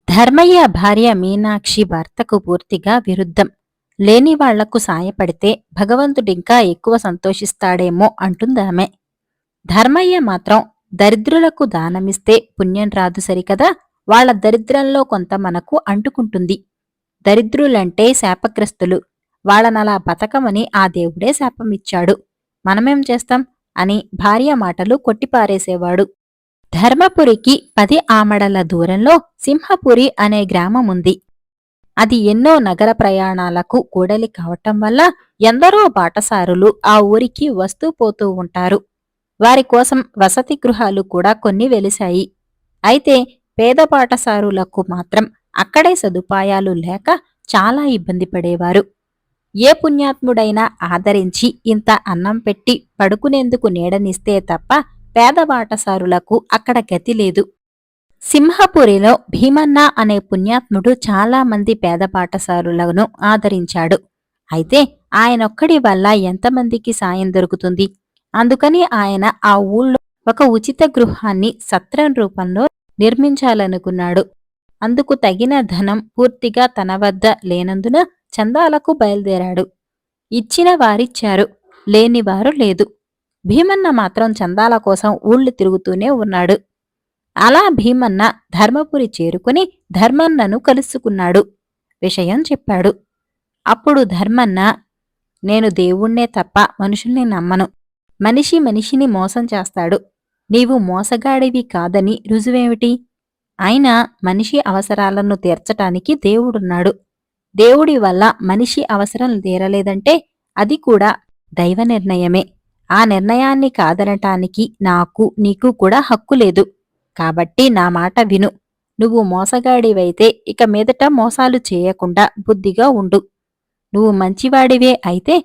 ధర్మయ్య భార్య మీనాక్షి భర్తకు పూర్తిగా విరుద్ధం. లేని వాళ్లకు సాయపడితే భగవంతుడింకా ఎక్కువ సంతోషిస్తాడేమో అంటుందామె. ధర్మయ్య మాత్రం దరిద్రులకు దానమిస్తే పుణ్యం రాదు సరికదా, వాళ్ల దరిద్రంలో కొంత మనకు అంటుకుంటుంది. దరిద్రులంటే శాపగ్రస్తులు. వాళ్ళనలా బతకమని ఆ దేవుడే శాపమిచ్చాడు. మనమేం చేస్తాం అని భార్య మాటలు కొట్టిపారేసేవాడు. ధర్మపురికి 10 ఆమడల దూరంలో సింహపురి అనే గ్రామముంది. అది ఎన్నో నగర ప్రయాణాలకు కూడలి కావటం వల్ల ఎందరో బాటసారులు ఆ ఊరికి వస్తూ పోతూ ఉంటారు. వారి కోసం వసతి గృహాలు కూడా కొన్ని వెలిశాయి. అయితే పేద బాటసారులకు మాత్రం అక్కడే సదుపాయాలు లేక చాలా ఇబ్బంది పడేవారు. ఏ పుణ్యాత్ముడైనా ఆదరించి ఇంత అన్నం పెట్టి పడుకునేందుకు నీడనిస్తే తప్ప పేద బాటసారులకు అక్కడ గతి లేదు. సింహపురిలో భీమన్న అనే పుణ్యాత్ముడు చాలా మంది పేద బాటసారులను ఆదరించాడు. అయితే ఆయనొక్కడి వల్ల ఎంతమందికి సాయం దొరుకుతుంది? అందుకని ఆయన ఆ ఊళ్ళో ఒక ఉచిత గృహాన్ని సత్రం రూపంలో నిర్మించాలనుకున్నాడు. అందుకు తగిన ధనం పూర్తిగా తన వద్ద లేనందున చందాలకు బయలుదేరాడు. ఇచ్చిన వారిచ్చారు, లేనివారు లేదు. భీమన్న మాత్రం చందాల కోసం ఊళ్ళు తిరుగుతూనే ఉన్నాడు. అలా భీమన్న ధర్మపురి చేరుకుని ధర్మన్నను కలుసుకున్నాడు. విషయం చెప్పాడు. అప్పుడు ధర్మన్న, నేను దేవుణ్ణే తప్ప మనుషుల్ని నమ్మను. మనిషి మనిషిని మోసం చేస్తాడు. నీవు మోసగాడివి కాదని రుజువేమిటి? అయినా మనిషి అవసరాలను తీర్చటానికి దేవుడున్నాడు. దేవుడి వల్ల మనిషి అవసరం తీరలేదంటే అది కూడా దైవ నిర్ణయమే. ఆ నిర్ణయాన్ని కాదనటానికి నాకు నీకు కూడా హక్కు లేదు. కాబట్టి నా మాట విను. నువ్వు మోసగాడివైతే ఇక మీదట మోసాలు చేయకుండా బుద్ధిగా ఉండు. నువ్వు మంచివాడివే అయితే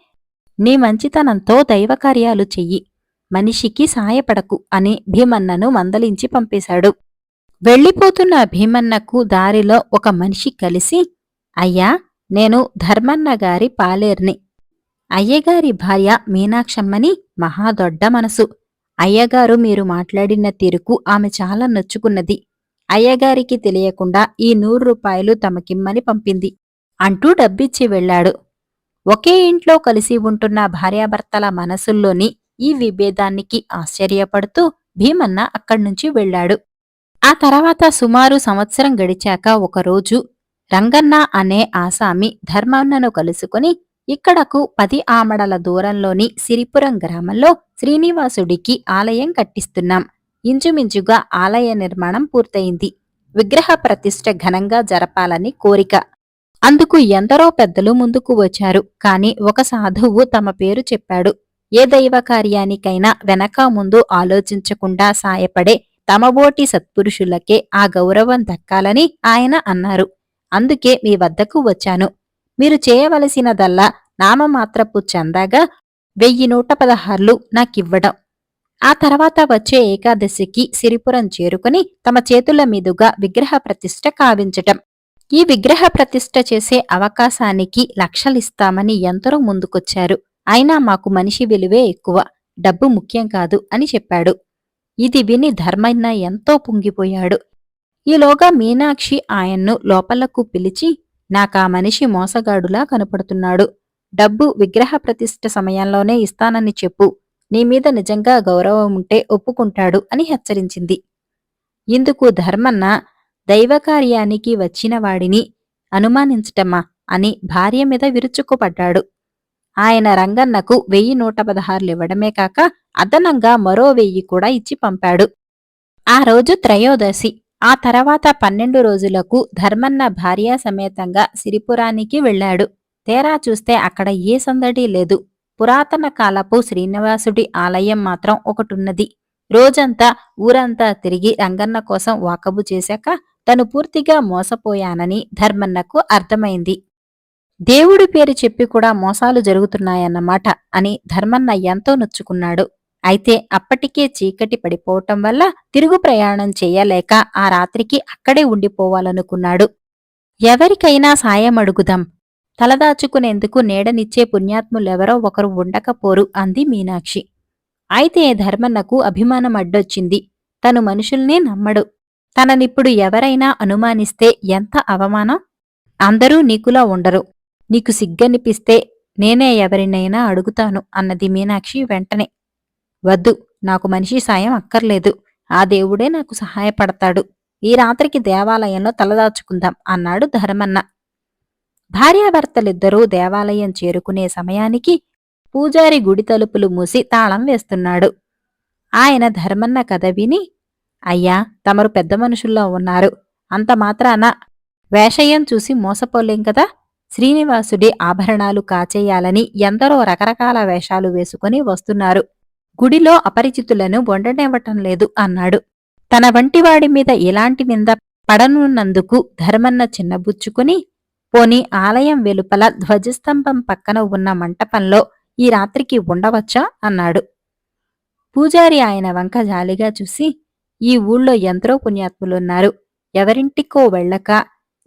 నీ మంచితనంతో దైవకార్యాలు చెయ్యి. మనిషికి సాయపడకు అని భీమన్నను మందలించి పంపేశాడు. వెళ్ళిపోతున్న భీమన్నకు దారిలో ఒక మనిషి కలిసి, అయ్యా, నేను ధర్మన్నగారి పాలేర్ని. అయ్యగారి భార్య మీనాక్షమ్మని మహాదొడ్డ మనసు. అయ్యగారు మీరు మాట్లాడిన తీరుకు ఆమె చాలా నొచ్చుకున్నది. అయ్యగారికి తెలియకుండా ఈ 100 రూపాయలు తమకిమ్మని పంపింది అంటూ డబ్బిచ్చి వెళ్లాడు. ఒకే ఇంట్లో కలిసి ఉంటున్న భార్యాభర్తల మనసుల్లోని ఈ విభేదానికి ఆశ్చర్యపడుతూ భీమన్న అక్కడ్నుంచి వెళ్లాడు. ఆ తర్వాత సుమారు సంవత్సరం గడిచాక ఒకరోజు రంగన్న అనే ఆసామి ధర్మన్నను కలుసుకుని, ఇక్కడకు 10 ఆమడల దూరంలోని సిరిపురం గ్రామంలో శ్రీనివాసుడికి ఆలయం కట్టిస్తున్నాం. ఇంచుమించుగా ఆలయ నిర్మాణం పూర్తయింది. విగ్రహ ప్రతిష్ఠ ఘనంగా జరపాలని కోరిక. అందుకు ఎందరో పెద్దలు ముందుకు వచ్చారు. కాని ఒక సాధువు తమ పేరు చెప్పాడు. ఏ దైవ కార్యానికైనా వెనక ముందు ఆలోచించకుండా సాయపడే తమబోటి సత్పురుషులకే ఆ గౌరవం దక్కాలని ఆయన అన్నారు. అందుకే మీ వద్దకు వచ్చాను. మీరు చేయవలసినదల్లా నామమాత్రపు చందాగా 1116 నాకివ్వడం. ఆ తర్వాత వచ్చే ఏకాదశికి సిరిపురం చేరుకుని తమ చేతుల మీదుగా విగ్రహ ప్రతిష్ఠ కావించటం. ఈ విగ్రహ ప్రతిష్ఠ చేసే అవకాశానికి లక్షలిస్తామని ఎందరో ముందుకొచ్చారు. అయినా మాకు మనిషి విలువే ఎక్కువ, డబ్బు ముఖ్యం కాదు అని చెప్పాడు. ఇది విని ధర్మన్న ఎంతో పొంగిపోయాడు. ఈలోగా మీనాక్షి ఆయన్ను లోపలకు పిలిచి, నాకా మనిషి మోసగాడులా కనపడుతున్నాడు. డబ్బు విగ్రహ ప్రతిష్ఠ సమయంలోనే ఇస్తానని చెప్పు. నీమీద నిజంగా గౌరవముంటే ఒప్పుకుంటాడు అని హెచ్చరించింది. ఇందుకు ధర్మన్న, దైవకార్యానికి వచ్చినవాడిని అనుమానించటమా అని భార్య మీద విరుచుకుపడ్డాడు. ఆయన రంగన్నకు 1116 ఇవ్వడమే కాక అదనంగా మరో 1000 కూడా ఇచ్చి పంపాడు. ఆ రోజు త్రయోదశి. ఆ తర్వాత 12 రోజులకు ధర్మన్న భార్యా సమేతంగా సిరిపురానికి వెళ్ళాడు. తేరా చూస్తే అక్కడ ఏ సందడి లేదు. పురాతన కాలపు శ్రీనివాసుడి ఆలయం మాత్రం ఒకటున్నది. రోజంతా ఊరంతా తిరిగి రంగన్న కోసం వాకబు చేశాక తను పూర్తిగా మోసపోయానని ధర్మన్నకు అర్థమైంది. దేవుడి పేరు చెప్పి కూడా మోసాలు జరుగుతున్నాయన్నమాట అని ధర్మన్న ఎంతో నొచ్చుకున్నాడు. అయితే అప్పటికే చీకటి పడిపోవటం వల్ల తిరుగు ప్రయాణం చెయ్యలేక ఆ రాత్రికి అక్కడే ఉండిపోవాలనుకున్నాడు. ఎవరికైనా సాయం అడుగుదాం, తలదాచుకునేందుకు నీడనిచ్చే పుణ్యాత్ములెవరో ఒకరు ఉండకపోరు అంది మీనాక్షి. అయితే ధర్మన్నకు అభిమానం అడ్డొచ్చింది. తను మనుషుల్నే నమ్మడు. తననిప్పుడు ఎవరైనా అనుమానిస్తే ఎంత అవమానం. అందరూ నీకులా ఉండరు. నీకు సిగ్గనిపిస్తే నేనే ఎవరినైనా అడుగుతాను అన్నది మీనాక్షి వెంటనే. వద్దు, నాకు మనిషి సాయం అక్కర్లేదు. ఆ దేవుడే నాకు సహాయపడతాడు. ఈ రాత్రికి దేవాలయంలో తలదాచుకుందాం అన్నాడు ధర్మన్న. భార్యాభర్తలిద్దరూ దేవాలయం చేరుకునే సమయానికి పూజారి గుడి తలుపులు మూసి తాళం వేస్తున్నాడు. ఆయన ధర్మన్న కథ విని, అయ్యా, తమరు పెద్ద మనుషుల్లో ఉన్నారు. అంత మాత్రాన వేషయం చూసి మోసపోలేం కదా. శ్రీనివాసుడి ఆభరణాలు కాచేయాలని ఎందరో రకరకాల వేషాలు వేసుకుని వస్తున్నారు. గుడిలో అపరిచితులను ఉండనివ్వటం లేదు అన్నాడు. తన వంటివాడి మీద ఇలాంటి నింద పడనున్నందుకు ధర్మన్న చిన్నబుచ్చుకుని, పోని ఆలయం వెలుపల ధ్వజస్తంభం పక్కన ఉన్న మంటపంలో ఈ రాత్రికి ఉండవచ్చా అన్నాడు. పూజారి ఆయన వంక జాలిగా చూసి, ఈ ఊళ్ళో ఎందరో పుణ్యాత్ములున్నారు. ఎవరింటికో వెళ్ళక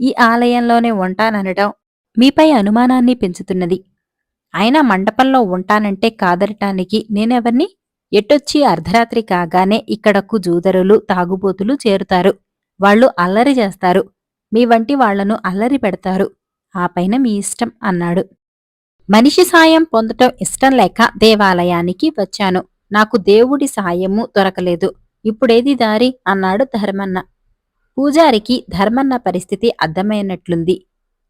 ఈ ఆలయంలోనే ఉంటాననడం మీపై అనుమానాన్ని పెంచుతున్నది. అయినా మండపంలో ఉంటానంటే కాదరటానికి నేనెవర్ని? ఎటొచ్చి అర్ధరాత్రి కాగానే ఇక్కడకు జూదరులు, తాగుబోతులు చేరుతారు. వాళ్ళు అల్లరి చేస్తారు. మీ వంటి వాళ్లను అల్లరి పెడతారు. ఆ పైన మీ ఇష్టం అన్నాడు. మనిషి సాయం పొందటం ఇష్టం లేక దేవాలయానికి వచ్చాను. నాకు దేవుడి సాయము దొరకలేదు. ఇప్పుడేది దారి అన్నాడు ధర్మన్న. పూజారికి ధర్మన్న పరిస్థితి అర్థమైనట్లుంది.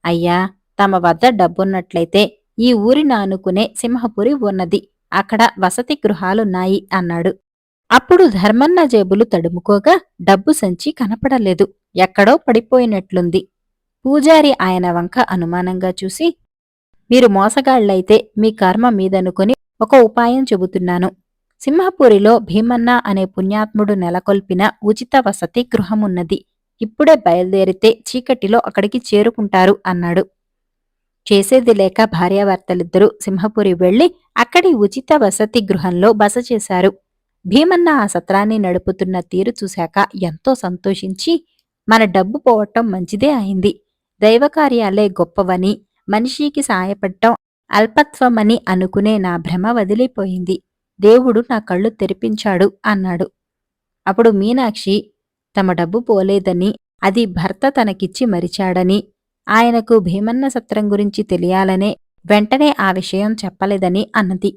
అయ్యా, తమ వద్ద డబ్బున్నట్లయితే ఈ ఊరిని ఆనుకునే సింహపురి ఉన్నది. అక్కడ వసతి గృహాలున్నాయి అన్నాడు. అప్పుడు ధర్మన్న జేబులు తడుముకోగా డబ్బు సంచి కనపడలేదు. ఎక్కడో పడిపోయినట్లుంది. పూజారి ఆయన వంక అనుమానంగా చూసి, మీరు మోసగాళ్లైతే మీ కర్మ మీదనుకుని ఒక ఉపాయం చెబుతున్నాను. సింహపురిలో భీమన్న అనే పుణ్యాత్ముడు నెలకొల్పిన ఉచిత వసతి గృహమున్నది. ఇప్పుడే బయలుదేరితే చీకటిలో అక్కడికి చేరుకుంటారు అన్నాడు. చేసేది లేక భార్యాభర్తలిద్దరూ సింహపురి వెళ్లి అక్కడి ఉచిత వసతి గృహంలో బస చేశారు. భీమన్న ఆ సత్రాన్ని నడుపుతున్న తీరు చూశాక ఎంతో సంతోషించి, మన డబ్బు పోవటం మంచిదే అయింది. దైవకార్యాలే గొప్పవని, మనిషికి సాయపడటం అల్పత్వమని అనుకునే నా భ్రమ వదిలిపోయింది. దేవుడు నా కళ్ళు తెరిపించాడు అన్నాడు. అప్పుడు మీనాక్షి తమ డబ్బు పోలేదని, అది భర్త తనకిచ్చి మరిచాడని, ఆయనకు భీమన్న సత్రం గురించి తెలియాలనే వెంటనే ఆ విషయం చెప్పలేదని అన్నది.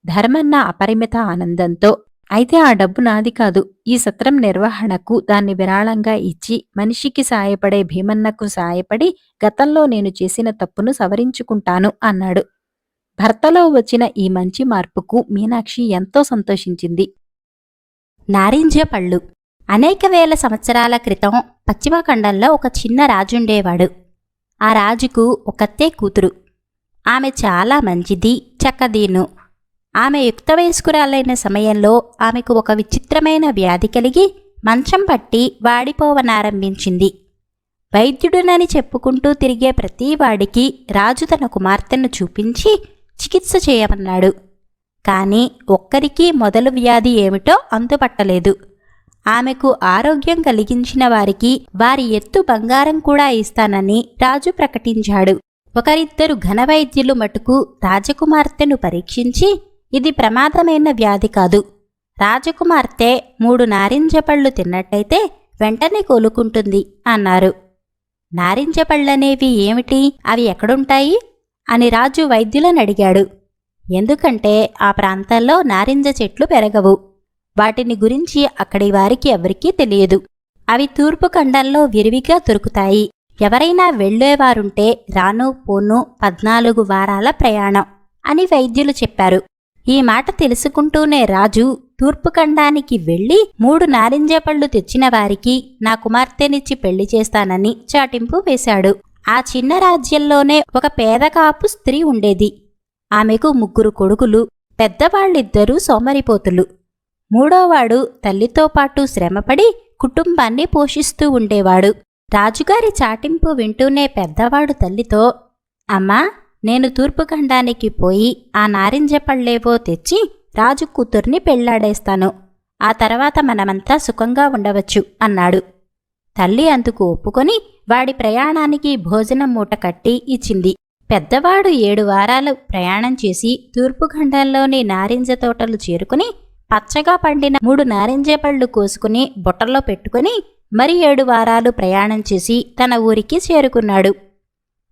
ధర్మన్న అపరిమిత ఆనందంతో, అయితే ఆ డబ్బు నాది కాదు. ఈ సత్రం నిర్వహణకు దాన్ని విరాళంగా ఇచ్చి మనిషికి సాయపడే భీమన్నకు సాయపడి గతంలో నేను చేసిన తప్పును సవరించుకుంటాను అన్నాడు. భర్తలో వచ్చిన ఈ మంచి మార్పుకు మీనాక్షి ఎంతో సంతోషించింది. నారింజ పళ్ళు. అనేక వేల సంవత్సరాల క్రితం పశ్చిమఖండంలో ఒక చిన్న రాజుండేవాడు. ఆ రాజుకు ఒకతే కూతురు. ఆమె చాలా మంచిది, చక్కదీను. ఆమె యుక్త వయస్కురాలైన సమయంలో ఆమెకు ఒక విచిత్రమైన వ్యాధి కలిగి మంచం పట్టి వాడిపోవనారంభించింది. వైద్యుడునని చెప్పుకుంటూ తిరిగే ప్రతివాడికి రాజు తన కుమార్తెను చూపించి చికిత్స చేయమన్నాడు. కాని ఒక్కరికీ మొదలు వ్యాధి ఏమిటో అంతుపట్టలేదు. ఆమెకు ఆరోగ్యం కలిగించిన వారికి వారి ఎత్తు బంగారం కూడా ఇస్తానని రాజు ప్రకటించాడు. ఒకరిద్దరు ఘనవైద్యులు మటుకు రాజకుమార్తెను పరీక్షించి, ఇది ప్రమాదమైన వ్యాధి కాదు, రాజకుమార్తె 3 నారింజ పళ్ళు తిన్నట్టయితే వెంటనే కోలుకుంటుంది అన్నారు. నారింజ పళ్ళనేవి ఏమిటి, అవి ఎక్కడుంటాయి అని రాజు వైద్యులను అడిగాడు. ఎందుకంటే ఆ ప్రాంతాల్లో నారింజ చెట్లు పెరగవు. వాటిని గురించి అక్కడి వారికి ఎవరికీ తెలియదు. అవి తూర్పు ఖండంలో విరివిగా దొరుకుతాయి. ఎవరైనా వెళ్లేవారుంటే రాను పోను 14 వారాల ప్రయాణం అని వైద్యులు చెప్పారు. ఈ మాట తెలుసుకుంటూనే రాజు తూర్పు ఖండానికి వెళ్లి 3 నారింజ పళ్ళు తెచ్చిన వారికి నా కుమార్తెనిచ్చి పెళ్లి చేస్తానని చాటింపు వేశాడు. ఆ చిన్న రాజ్యంలోనే ఒక పేదకాపు స్త్రీ ఉండేది. ఆమెకు 3 కొడుకులు. పెద్దవాళ్ళిద్దరూ సోమరిపోతులు. మూడోవాడు తల్లితో పాటు శ్రమపడి కుటుంబాన్ని పోషిస్తూ ఉండేవాడు. రాజుగారి చాటింపు వింటూనే పెద్దవాడు తల్లితో, అమ్మా, నేను తూర్పు ఖండానికి పోయి ఆ నారింజ పళ్ళేవో తెచ్చి రాజు కూతుర్ని పెళ్లాడేస్తాను. ఆ తర్వాత మనమంతా సుఖంగా ఉండవచ్చు అన్నాడు. తల్లి అందుకు ఒప్పుకొని వాడి ప్రయాణానికి భోజనం మూట కట్టి ఇచ్చింది. పెద్దవాడు 7 వారాలు ప్రయాణం చేసి తూర్పు ఖండంలోని నారింజ తోటలు చేరుకుని పచ్చగా పండిన 3 నారింజ పళ్ళు కోసుకుని బుట్టలో పెట్టుకుని మరి 7 వారాలు ప్రయాణం చేసి తన ఊరికి చేరుకున్నాడు.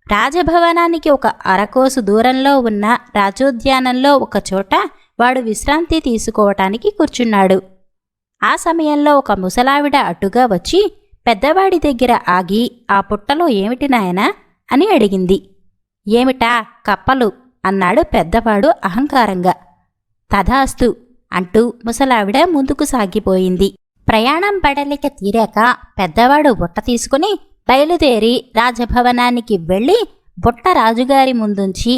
రాజభవనానికి ఒక అరకోసు దూరంలో ఉన్న రాజోద్యానంలో ఒకచోట వాడు విశ్రాంతి తీసుకోవటానికి కూర్చున్నాడు. ఆ సమయంలో ఒక ముసలావిడ అటుగా వచ్చి పెద్దవాడి దగ్గర ఆగి, ఆ పుట్టలో ఏమిటి నాయనా అని అడిగింది. ఏమిటా, కప్పలు అన్నాడు పెద్దవాడు అహంకారంగా. తథాస్తు అంటూ ముసలావిడ ముందుకు సాగిపోయింది. ప్రయాణం పడలిక తీరాక పెద్దవాడు బుట్ట తీసుకుని బయలుదేరి రాజభవనానికి వెళ్ళి బుట్ట రాజుగారి ముందుంచి,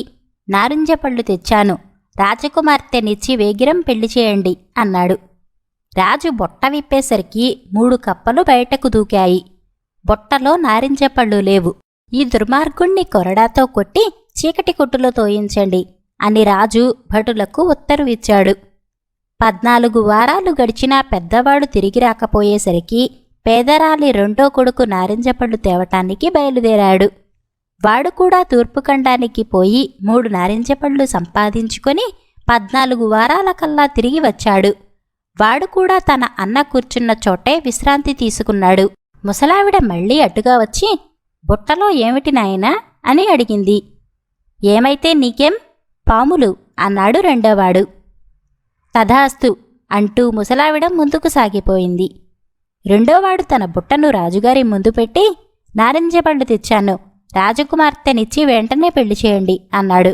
నారింజ పళ్ళు తెచ్చాను, రాజకుమార్తెనిచ్చి వేగిరం పెళ్లి చేయండి అన్నాడు. రాజు బుట్ట విప్పేసరికి 3 కప్పలు బయటకు దూకాయి. బుట్టలో నారింజ పళ్ళు లేవు. ఈ దుర్మార్గుణ్ణి కొరడాతో కొట్టి చీకటి కొట్టులో తోయించండి అని రాజు భటులకు ఉత్తర్విచ్చాడు. 14 వారాలు గడిచినా పెద్దవాడు తిరిగి రాకపోయేసరికి పేదరాలి రెండో కొడుకు నారింజ పళ్ళు తేవటానికి బయలుదేరాడు. వాడు కూడా తూర్పు ఖండానికి పోయి 3 నారింజ పళ్ళు సంపాదించుకొని 14 వారాల కల్లా తిరిగి వచ్చాడు. వాడు కూడా తన అన్న కూర్చున్న చోటే విశ్రాంతి తీసుకున్నాడు. ముసలావిడ మళ్లీ అటుగా వచ్చి, బుట్టలో ఏమిటి నాయనా అని అడిగింది. ఏమైతే నీకేం, పాములు అన్నాడు రెండోవాడు. తథాస్తు అంటూ ముసలావిడ ముందుకు సాగిపోయింది. రెండోవాడు తన బుట్టను రాజుగారి ముందు పెట్టి, నారింజ పళ్ళు తెచ్చాను, రాజకుమార్తెనిచ్చి వెంటనే పెళ్లి చేయండి అన్నాడు.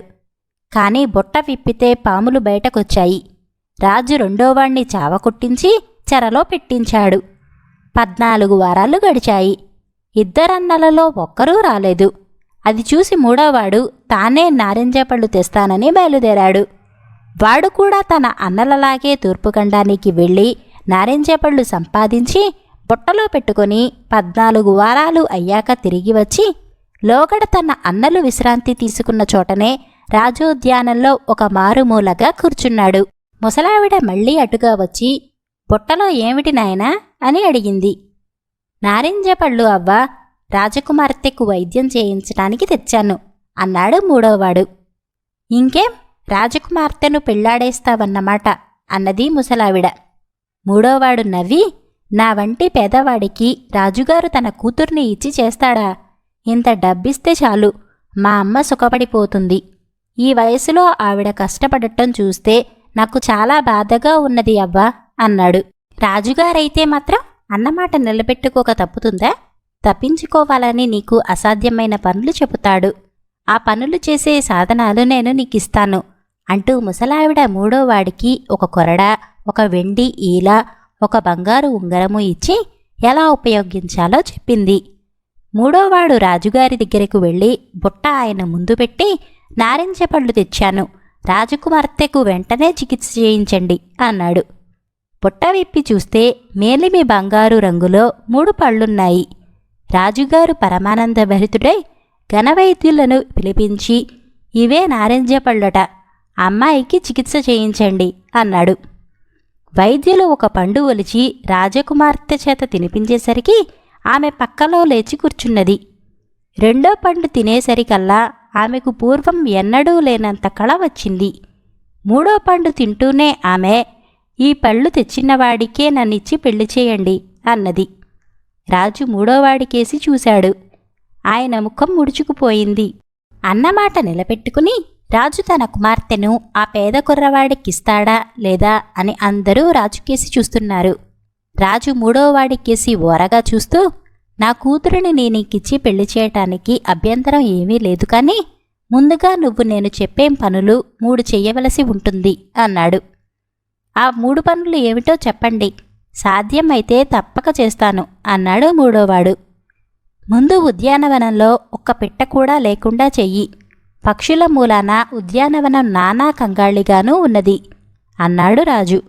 కాని బుట్ట విప్పితే పాములు బయటకొచ్చాయి. రాజు రెండోవాణ్ణి చావకొట్టించి చెరలో పెట్టించాడు. 14 వారాలు గడిచాయి. ఇద్దరన్నలలో ఒక్కరూ రాలేదు. అది చూసి మూడోవాడు తానే నారింజ పళ్ళు తెస్తానని బయలుదేరాడు. వాడు కూడా తన అన్నలలాగే తూర్పు ఖండానికి వెళ్ళి నారింజ పళ్ళు సంపాదించి బుట్టలో పెట్టుకుని 14 వారాలు అయ్యాక తిరిగి వచ్చి లోగడ తన అన్నలు విశ్రాంతి తీసుకున్న చోటనే రాజోద్యానంలో ఒక మారుమూలగా కూర్చున్నాడు. ముసలావిడ మళ్లీ అటుగా వచ్చి, బుట్టలో ఏమిటి నాయనా అని అడిగింది. నారింజ పళ్ళు అవ్వా, రాజకుమార్తెకు వైద్యం చేయించటానికి తెచ్చాను అన్నాడు మూడోవాడు. ఇంకేం, రాజకుమార్తెను పెళ్లాడేస్తావన్నమాట అన్నది ముసలావిడ. మూడోవాడు నవ్వి, నా వంటి పేదవాడికి రాజుగారు తన కూతుర్ని ఇచ్చి చేస్తాడా? ఇంత డబ్బిస్తే చాలు, మా అమ్మ సుఖపడిపోతుంది. ఈ వయసులో ఆవిడ కష్టపడటం చూస్తే నాకు చాలా బాధగా ఉన్నది అవ్వా అన్నాడు. రాజుగారైతే మాత్రం అన్నమాట నిలబెట్టుకోక తప్పుతుందా? తప్పించుకోవాలని నీకు అసాధ్యమైన పనులు చెబుతాడు. ఆ పనులు చేసే సాధనాలు నేను నీకిస్తాను అంటూ ముసలావిడ మూడోవాడికి ఒక కొరడ, ఒక వెండి ఈల, ఒక బంగారు ఉంగరము ఇచ్చి ఎలా ఉపయోగించాలో చెప్పింది. మూడోవాడు రాజుగారి దగ్గరకు వెళ్ళి బుట్ట ఆయన ముందు పెట్టి, నారింజ పళ్ళు తెచ్చాను, రాజకుమార్తెకు వెంటనే చికిత్స చేయించండి అన్నాడు. బుట్ట విప్పి చూస్తే మేలిమి బంగారు రంగులో 3 పళ్ళున్నాయి. రాజుగారు పరమానంద భరితుడై ఘనవైద్యులను పిలిపించి, ఇవే నారింజ పళ్ళట, అమ్మాయికి చికిత్స చేయించండి అన్నాడు. వైద్యులు ఒక పండు ఒలిచి రాజకుమార్తె చేత తినిపించేసరికి ఆమె పక్కలో లేచి కూర్చున్నది. రెండో పండు తినేసరికల్లా ఆమెకు పూర్వం ఎన్నడూ లేనంత కళ వచ్చింది. మూడో పండు తింటూనే ఆమె, ఈ పళ్ళు తెచ్చినవాడికే నన్నిచ్చి పెళ్లి చేయండి అన్నది. రాజు మూడోవాడికేసి చూశాడు. ఆయన ముఖం ముడుచుకుపోయింది. అన్నమాట నిలబెట్టుకుని రాజు తన కుమార్తెను ఆ పేద కుర్రవాడికిస్తాడా లేదా అని అందరూ రాజుకేసి చూస్తున్నారు. రాజు మూడోవాడికేసి ఓరగా చూస్తూ, నా కూతురిని నేనీకిచ్చి పెళ్లి చేయటానికి అభ్యంతరం ఏమీ లేదు, కానీ ముందుగా నువ్వు నేను చెప్పేం పనులు 3 చెయ్యవలసి ఉంటుంది అన్నాడు. ఆ 3 పనులు ఏమిటో చెప్పండి, సాధ్యమైతే తప్పక చేస్తాను అన్నాడు మూడోవాడు. ముందు ఉద్యానవనంలో ఒక్క పిట్ట కూడా లేకుండా చెయ్యి. పక్షుల మూలాన ఉద్యానవనం నానా కంగాళిగానూ ఉన్నది అన్నాడు రాజు.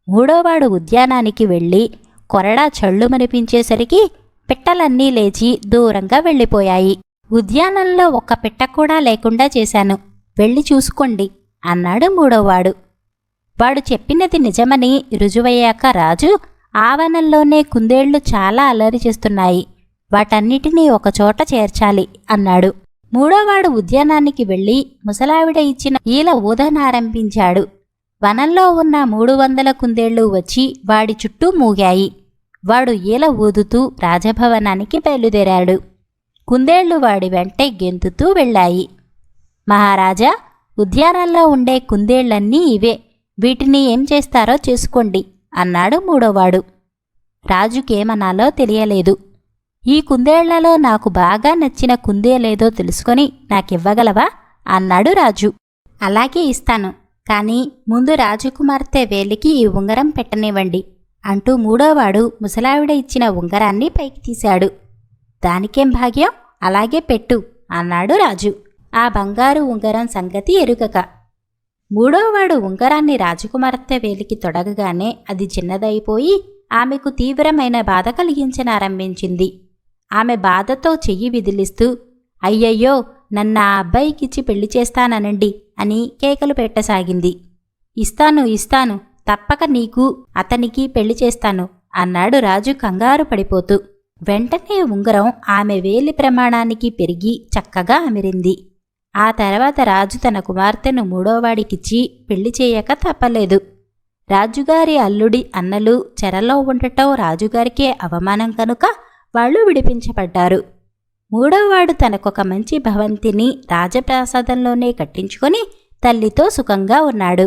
మూడోవాడు ఉద్యానానికి వెళ్ళి కొరడా చళ్ళుమనిపించేసరికి పిట్టలన్నీ లేచి దూరంగా వెళ్ళిపోయాయి. ఉద్యానంలో ఒక్క పిట్ట కూడా లేకుండా చేశాను, వెళ్ళి చూసుకోండి అన్నాడు మూడోవాడు. వాడు చెప్పినది నిజమని రుజువయ్యాక రాజు, ఆవనంలోనే కుందేళ్లు చాలా అల్లరి చేస్తున్నాయి, వాటన్నిటినీ ఒకచోట చేర్చాలి అన్నాడు. మూడోవాడు ఉద్యానానికి వెళ్ళి ముసలావిడ ఇచ్చిన ఈల ఊదనారంభించాడు. వనంలో ఉన్న 300 కుందేళ్లు వచ్చి వాడి చుట్టూ మూగాయి. వాడు ఈల ఊదుతూ రాజభవనానికి బయలుదేరాడు. కుందేళ్లు వాడి వెంటే గెంతుతూ వెళ్ళాయి. మహారాజా, ఉద్యానంలో ఉండే కుందేళ్లన్నీ ఇవే, వీటిని ఏం చేస్తారో చేసుకోండి అన్నాడు మూడోవాడు. రాజుకేమనాలో తెలియలేదు. ఈ కుందేళ్లలో నాకు బాగా నచ్చిన కుందేలేదో తెలుసుకొని నాకివ్వగలవా అన్నాడు రాజు. అలాగే ఇస్తాను, కానీ ముందు రాజకుమార్తె వేలికి ఈ ఉంగరం పెట్టనివ్వండి అంటూ మూడోవాడు ముసలావిడ ఇచ్చిన ఉంగరాన్ని పైకి తీశాడు. దానికేం భాగ్యం, అలాగే పెట్టు అన్నాడు రాజు. ఆ బంగారు ఉంగరం సంగతి ఎరుగక మూడోవాడు ఉంగరాన్ని రాజకుమార్తె వేలికి తొడగగానే అది చిన్నదైపోయి ఆమెకు తీవ్రమైన బాధ కలిగించనారంభించింది. ఆమె బాధతో చెయ్యి విదిలిస్తూ, అయ్యయ్యో, నన్ను ఆ అబ్బాయికిచ్చి పెళ్లి చేస్తాననండి అని కేకలు పెట్టసాగింది. ఇస్తాను ఇస్తాను, తప్పక నీకు అతనికి పెళ్లి చేస్తాను అన్నాడు రాజు కంగారు పడిపోతూ. వెంటనే ఉంగరం ఆమె వేలి ప్రమాణానికి పెరిగి చక్కగా అమిరింది. ఆ తర్వాత రాజు తన కుమార్తెను మూడోవాడికిచ్చి పెళ్లి చేయక తప్పలేదు. రాజుగారి అల్లుడి అన్నలు చెరలో ఉండటం రాజుగారికే అవమానం కనుక వాళ్ళు విడిపించబడ్డారు. మూడోవాడు తనకొక మంచి భవంతిని రాజప్రాసాదంలోనే కట్టించుకొని తల్లితో సుఖంగా ఉన్నాడు.